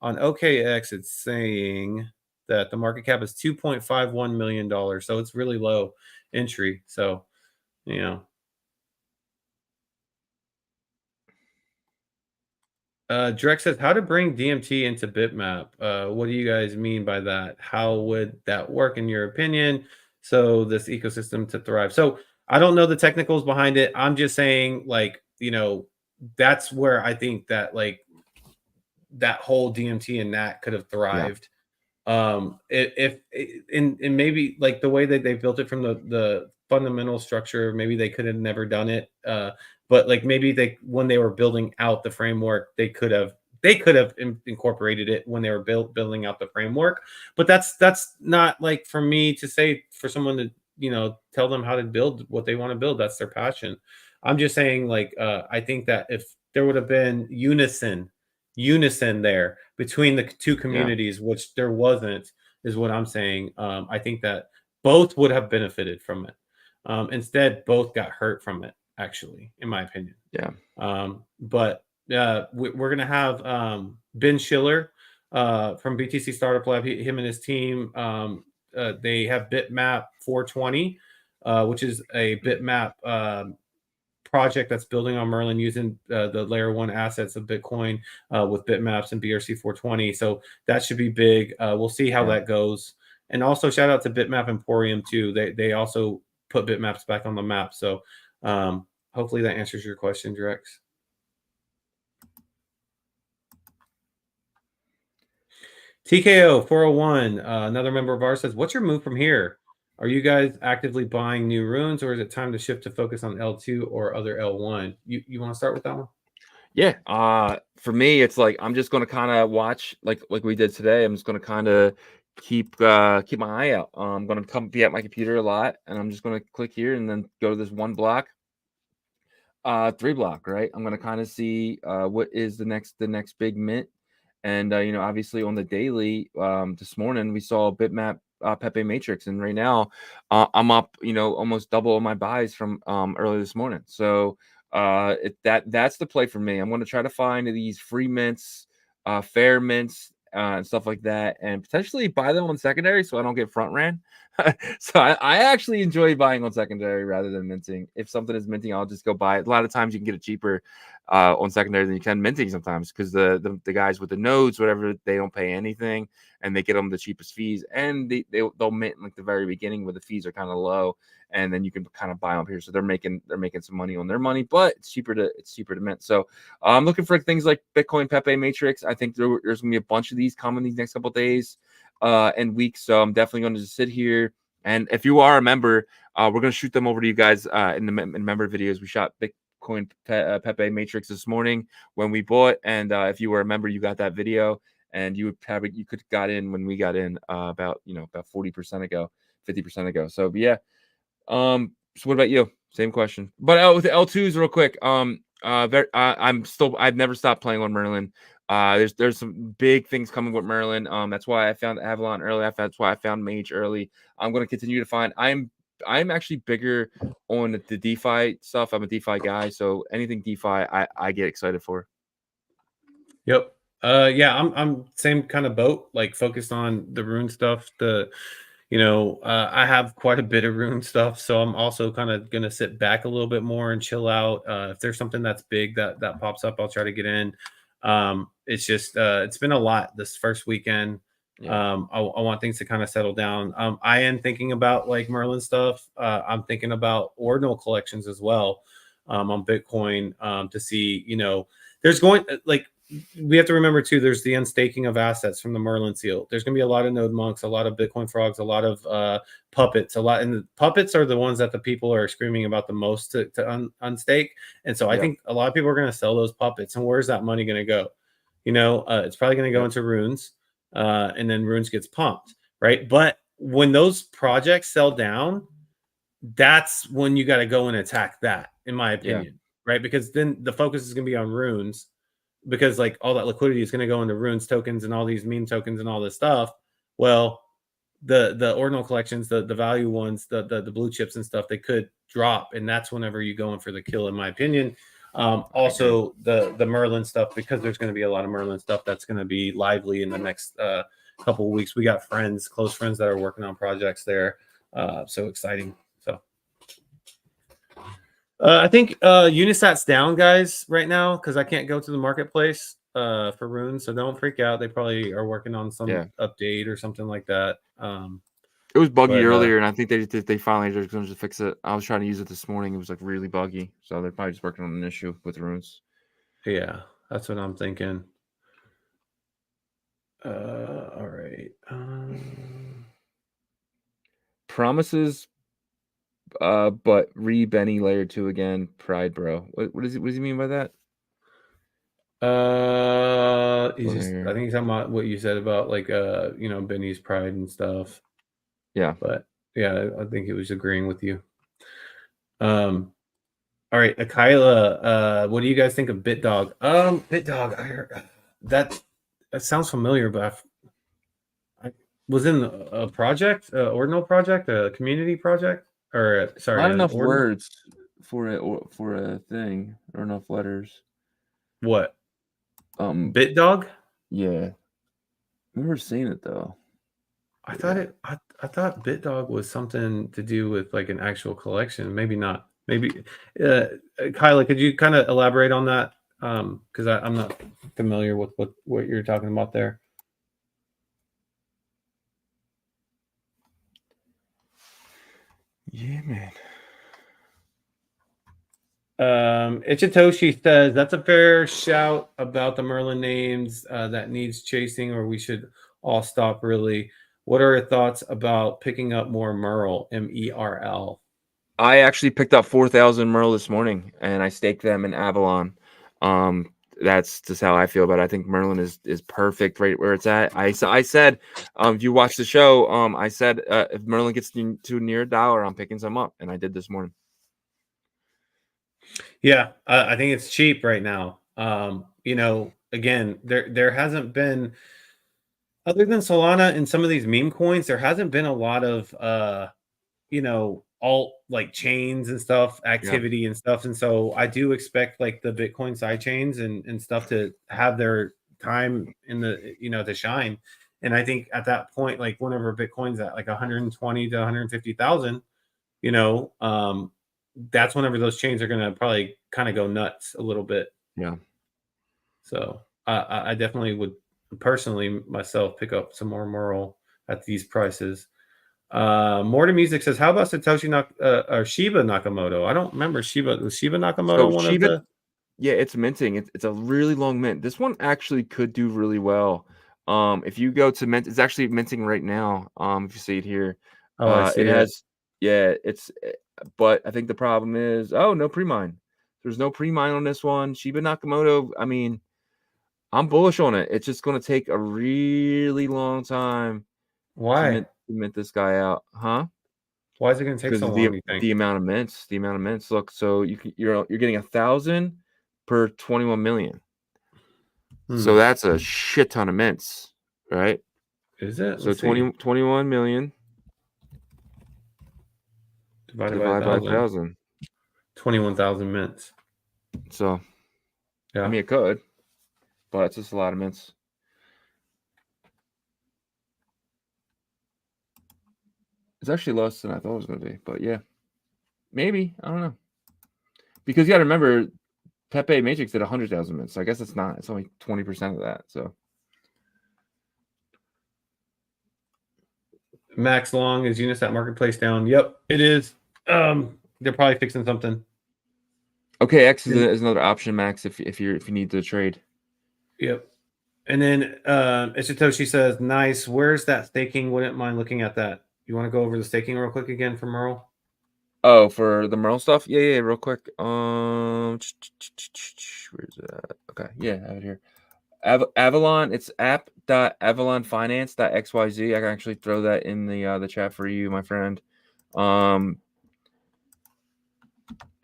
On OKX, it's saying that the market cap is $2.51 million. So it's really low entry. So, you know. Drek says, how to bring DMT into Bitmap. What do you guys mean by that? How would that work in your opinion? So this ecosystem to thrive. So I don't know the technicals behind it. I'm just saying, like, you know, that's where I think that, like, that whole DMT and NAT could have thrived. If and maybe like the way that they built it from the fundamental structure, maybe they could have never done it. But like maybe when they were building out the framework, they could have incorporated it when they were building out the framework. But that's not like for me to say for someone to, you know, tell them how to build what they want to build. That's their passion. I'm just saying, like, I think that if there would have been unison there between the two communities, which there wasn't, is what I'm saying. I think that both would have benefited from it. Instead, both got hurt from it, actually, in my opinion. But we're going to have Ben Schiller from BTC Startup Lab, him and his team. They have Bitmap 420, which is a Bitmap project that's building on Merlin using the layer 1 assets of Bitcoin with bitmaps and BRC 420. So that should be big. We'll see how that goes. And also shout out to Bitmap Emporium too. They also put bitmaps back on the map. So hopefully that answers your question, Drex. TKO 401, another member of ours, says, what's your move from here? Are you guys actively buying new runes, or is it time to shift to focus on L2 or other L1? You want to start with that one? Yeah. For me, it's like I'm just going to kind of watch like we did today. I'm just going to kind of keep my eye out. I'm going to be at my computer a lot, and I'm just going to click here and then go to this 1 block, 3 block, right? I'm going to kind of see what is the next big mint. And you know, obviously on the daily, this morning we saw Bitmap Pepe Matrix, and right now I'm up, you know, almost double my buys from earlier this morning. So that's the play for me. I'm going to try to find these free mints, fair mints, and stuff like that, and potentially buy them on secondary so I don't get front ran. So I actually enjoy buying on secondary rather than minting. If something is minting, I'll just go buy it. A lot of times you can get it cheaper on secondary than you can minting sometimes, because the guys with the nodes, whatever, they don't pay anything and they get them the cheapest fees, and they'll mint like the very beginning where the fees are kind of low, and then you can kind of buy them here. So they're making some money on their money, but it's cheaper to mint. So I'm looking for things like Bitcoin Pepe Matrix. I think there's gonna be a bunch of these coming these next couple of days and weeks. So I'm definitely going to just sit here. And if you are a member, we're going to shoot them over to you guys in the member videos. We shot Bitcoin Pepe Matrix this morning when we bought. And if you were a member, you got that video, and you could got in when we got in about 40% ago, 50% ago. So yeah. So what about you? Same question. But with the L2s real quick. I've never stopped playing on Merlin. There's some big things coming with Merlin. That's why I found Avalon early. That's why I found Mage early. I'm going to continue to find. I'm actually bigger on the DeFi stuff. I'm a DeFi guy, so anything DeFi, I get excited for. Yep. Yeah, I'm same kind of boat. Like focused on the Rune stuff. I have quite a bit of Rune stuff, so I'm also kind of gonna sit back a little bit more and chill out. If there's something that's big that pops up, I'll try to get in. It's just it's been a lot this first weekend. I want things to kind of settle down. I am thinking about like Merlin stuff. I'm thinking about ordinal collections as well on Bitcoin to see, there's going like we have to remember too, there's the unstaking of assets from the Merlin seal. There's going to be a lot of node monks, a lot of Bitcoin frogs, a lot of puppets, and the puppets are the ones that the people are screaming about the most to unstake. And so I think a lot of people are going to sell those puppets. And where's that money going to go? It's probably going to go into Runes, and then Runes gets pumped, right? But when those projects sell down, that's when you got to go and attack that, in my opinion, right? Because then the focus is going to be on Runes, because like all that liquidity is going to go into Runes tokens and all these meme tokens and all this stuff. Well, the ordinal collections, the value ones, the blue chips and stuff, they could drop, and that's whenever you go in for the kill, in my opinion. Also the Merlin stuff, because there's going to be a lot of Merlin stuff that's going to be lively in the next couple of weeks. We got close friends that are working on projects there. So exciting. So I think Unisat's down, guys, right now, because I can't go to the marketplace for Rune. So don't freak out. They probably are working on some update or something like that. It was buggy earlier, and I think they finally just going to fix it. I was trying to use it this morning. It was like really buggy. So they're probably just working on an issue with Runes. Yeah, that's what I'm thinking. All right. Promises, but Benny layer 2 again. Pride, bro. What does he mean by that? He's just. I think he's talking about what you said about like Benny's pride and stuff. Yeah. But yeah, I think he was agreeing with you. All right, Akila, what do you guys think of BitDog? BitDog, I heard that sounds familiar, but I was in a project, Ordinal project, a community project, or sorry, Not an enough Ordinal. words for a thing, or enough letters. What? BitDog? Yeah. I remember seeing it though. I thought BitDog was something to do with like an actual collection. Maybe not. Maybe Kyla, could you kind of elaborate on that? Because I'm not familiar with what you're talking about there. Yeah, man. Ichitoshi says that's a fair shout about the Merlin names that needs chasing, or we should all stop. Really, what are your thoughts about picking up more Merl? MERL. I actually picked up 4,000 Merle this morning, and I staked them in Avalon. That's just how I feel about it. I think Merlin is perfect right where it's at. I said, if you watch the show, I said if Merlin gets to near $1, I'm picking some up, and I did this morning. Yeah, I think it's cheap right now. Again, there hasn't been, other than Solana and some of these meme coins, there hasn't been a lot of alt like chains and stuff, activity and stuff. And so I do expect like the Bitcoin side chains and stuff to have their time in the to shine. And I think at that point, like whenever Bitcoin's at like 120 to 150,000, that's whenever those chains are going to probably kind of go nuts a little bit. Yeah. So I definitely would personally myself pick up some more Merle at these prices. More to Music says, how about Satoshi or Shiba Nakamoto? I don't remember Shiba. Was Shiba Nakamoto one of the? Yeah, it's minting. It's a really long mint. This one actually could do really well. If you go to mint, it's actually minting right now. If you see it here, I see it. Yeah, but I think the problem is, no pre-mine. There's no pre-mine on this one. Shiba Nakamoto, I mean, I'm bullish on it. It's just going to take a really long time. Why? To mint this guy out, huh? Why is it going to take so long? You think? The amount of mints. Look, so you're getting 1,000 per 21 million. So that's a shit ton of mints, right? Is it? So 21 million divided by 1,000. 21,000 mints. So, yeah, I mean, it could, but it's just a lot of mints. It's actually less than I thought it was going to be, but yeah, maybe. I don't know. Because you got to remember, Pepe Matrix did 100,000 mints. So I guess it's not. It's only 20% of that. So Max Long, is Unisat Marketplace down? Yep, it is. They're probably fixing something. Okay, X is another option, Max, if you need to trade. Yep. And then Ishitoshi says, nice. Where's that staking? Wouldn't mind looking at that. You want to go over the staking real quick again for Merle? Oh, for the Merle stuff? Yeah, real quick. Where's that? Okay, yeah, I have it here. Avalon, it's app.avalonfinance.xyz. I can actually throw that in the chat for you, my friend.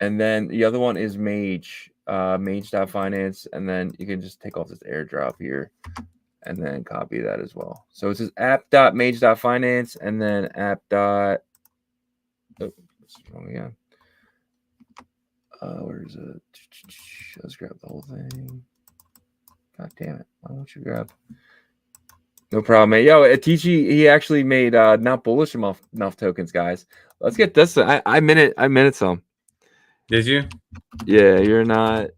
And then the other one is Mage, mage.finance, and then you can just take off this airdrop here and then copy that as well. So it says app.mage.finance and then app. Oh, this is wrong again. Where is it? Let's grab the whole thing. God damn it. Why won't you grab? No problem, mate. Yo, Atichi, he actually made not bullish enough tokens, guys. Let's get this. I minute some. Did you? Yeah, you're not.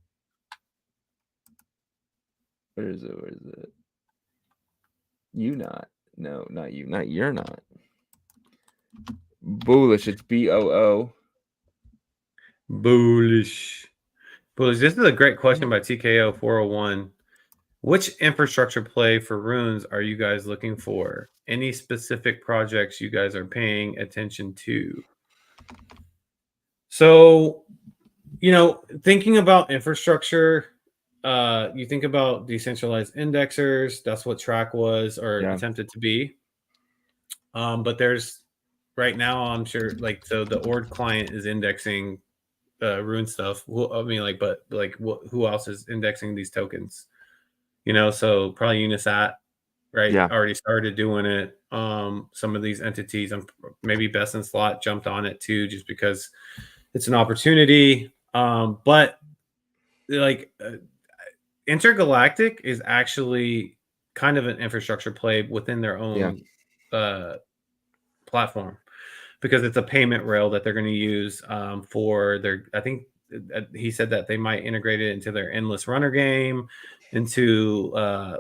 Where is it? You not. No, not you. Not you're not. Bullish. It's BOO. Bullish. This is a great question by TKO 401. Which infrastructure play for runes are you guys looking for? Any specific projects you guys are paying attention to? So, thinking about infrastructure, you think about decentralized indexers. That's what Track was or Yeah. attempted to be. But there's right now, I'm sure, like, so the Ord client is indexing Rune stuff. I mean, like, but like, who else is indexing these tokens? So probably Unisat, right? Yeah. Already started doing it. Some of these entities, maybe Best in Slot jumped on it too, just because it's an opportunity. But like Intergalactic is actually kind of an infrastructure play within their own platform, because it's a payment rail that they're going to use for their, I think he said that they might integrate it into their endless runner game, into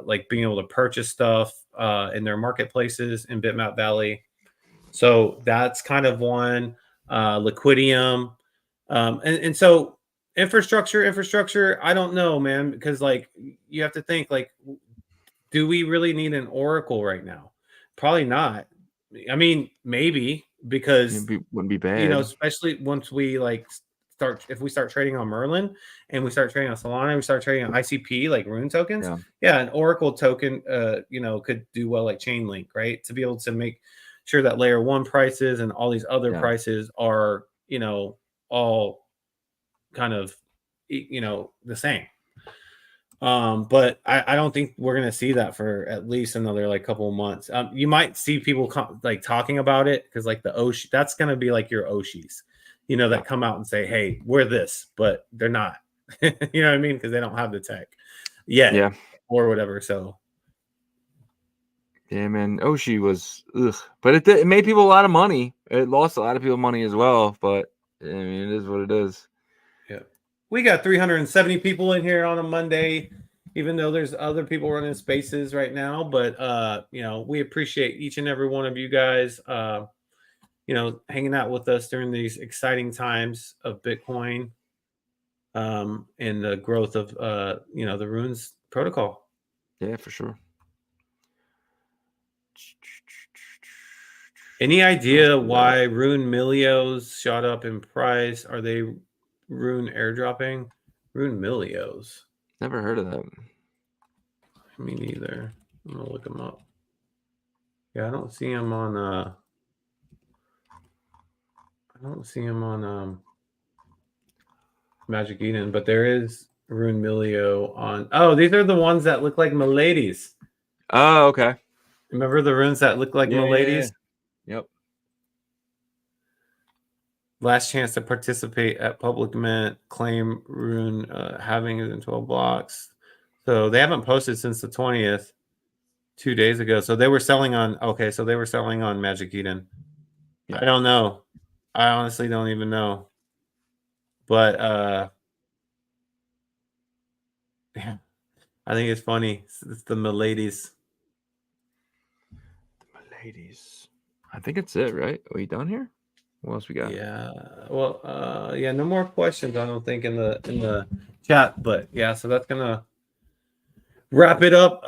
like being able to purchase stuff in their marketplaces in Bitmap Valley. So that's kind of one. Liquidium. And so infrastructure, I don't know, man, because like you have to think, like, do we really need an Oracle right now? Probably not. I mean, maybe, because Wouldn't be bad. especially once we like if we start trading on Merlin and we start trading on Solana, we start trading on ICP, like Rune tokens. Yeah, an Oracle token, could do well like Chainlink, right? To be able to make sure that layer 1 prices and all these other prices are, all kind of, the same. But I don't think we're gonna see that for at least another like couple of months. You might see people like talking about it, because like the Oshi, that's gonna be like your Oshis, that come out and say, "Hey, we're this," but they're not. You know what I mean? Because they don't have the tech yet, or whatever. So yeah, man, Oshi was but it made people a lot of money. It lost a lot of people money as well, but I mean, it is what it is. Yeah, we got 370 people in here on a Monday, even though there's other people running spaces right now. But we appreciate each and every one of you guys, hanging out with us during these exciting times of Bitcoin, and the growth of the Runes protocol. Yeah, for sure. Any idea why Rune Milios shot up in price? Are they Rune airdropping? Rune Milios. Never heard of that. Me neither. I'm gonna look them up. Yeah, I don't see them on. I don't see them on Magic Eden, but there is Rune Milio on. Oh, these are the ones that look like Miladies. Oh, okay. Remember the runes that look like Miladies? Yep. Last chance to participate at public mint. Claim Rune having it in 12 blocks. So they haven't posted since the 20th, 2 days ago. So they were selling on. Okay, so they were selling on Magic Eden. Yeah. I don't know. I honestly don't even know. But yeah, I think it's funny. It's the Miladies. Ladies, I think it's it, right? Are we done here? What else we got? Yeah, well, no more questions, I don't think, in the chat, but yeah, so that's gonna wrap it up.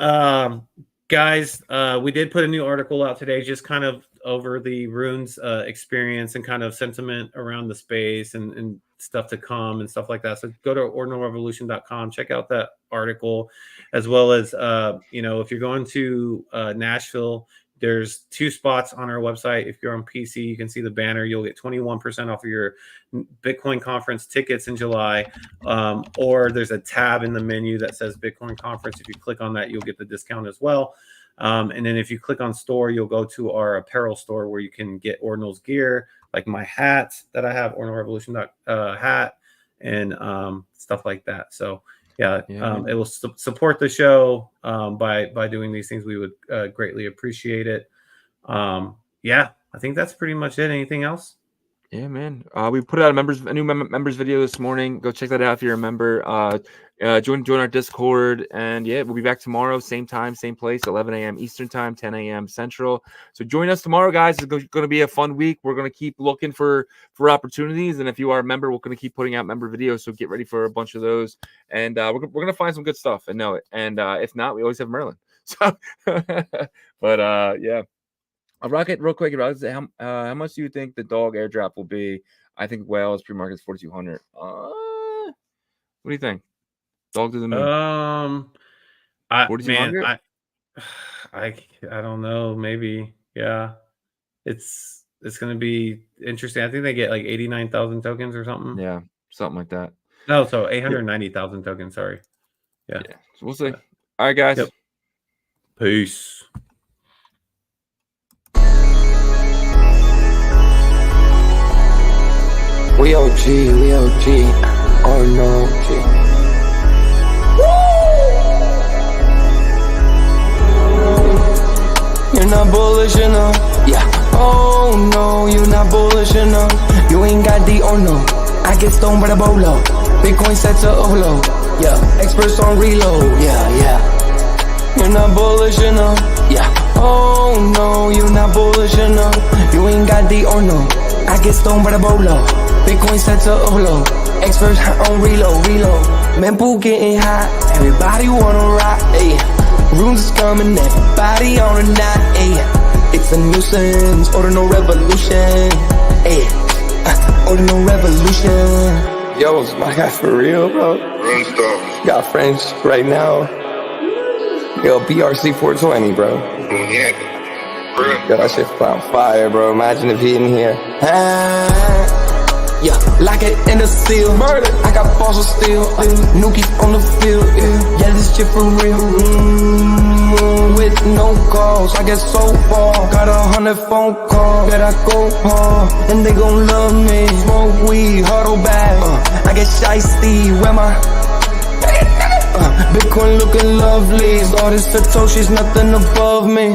Guys, we did put a new article out today, just kind of over the Runes experience and kind of sentiment around the space and stuff to come and stuff like that. So go to ordinalrevolution.com, check out that article, as well as if you're going to Nashville, there's 2 spots on our website. If you're on PC, you can see the banner. You'll get 21% off of your Bitcoin conference tickets in July. Or there's a tab in the menu that says Bitcoin conference. If you click on that, you'll get the discount as well. And then if you click on store, you'll go to our apparel store where you can get Ordinal's gear, like my hat that I have, Ordinal Revolution hat, and stuff like that. So yeah, it will support the show by doing these things. We would greatly appreciate it. Yeah, I think that's pretty much it. Anything else? Yeah, man. We put out a new members video this morning. Go check that out if you're a member. Join our Discord, and yeah, we'll be back tomorrow, same time, same place, 11 a.m. Eastern time, 10 a.m. Central. So join us tomorrow, guys. It's going to be a fun week. We're going to keep looking for opportunities, and if you are a member, we're going to keep putting out member videos. So get ready for a bunch of those, and we're going to find some good stuff and know it. And if not, we always have Merlin. So, but yeah. Rocket, real quick, how much do you think the dog airdrop will be? I think whales pre-market is 4,200. What do you think? Dog to the moon. 4,200? I don't know. Maybe, yeah. It's gonna be interesting. I think they get like 89,000 tokens or something. Yeah, something like that. No, so 890,000 tokens. Sorry. Yeah. So we'll see. All right, guys. Yep. Peace. We OG, oh no, G. You're not bullish enough, yeah. Oh no, you're not bullish enough. You ain't got the oh no. I get stoned by the bolo. Bitcoin set to overload, yeah. Experts on reload, yeah. You're not bullish enough, yeah. Oh no, you're not bullish enough. You ain't got the oh no. I get stoned by the bolo. Bitcoin set to overload. Experts on reload. Mempool getting hot. Everybody wanna rock, ayy. Runes is coming, everybody on a knot, ayy. It's a nuisance, Ordinal Revolution, ayy. Ordinal Revolution. Yo, it's my guy for real, bro. Got friends right now. Yo, BRC 420, bro. Yeah. Yo, that shit on fire, bro. Imagine if he in here. Yeah, like it in the seal. Murder. I got balls of steel. Nukies on the field. Yeah, this shit for real. With no calls, I get so far. Got 100 phone calls that I go hard, and they gon' love me. Smoke weed, huddle back. I get shiesty. Where my Bitcoin looking lovely. All this Satoshi's nothing above me.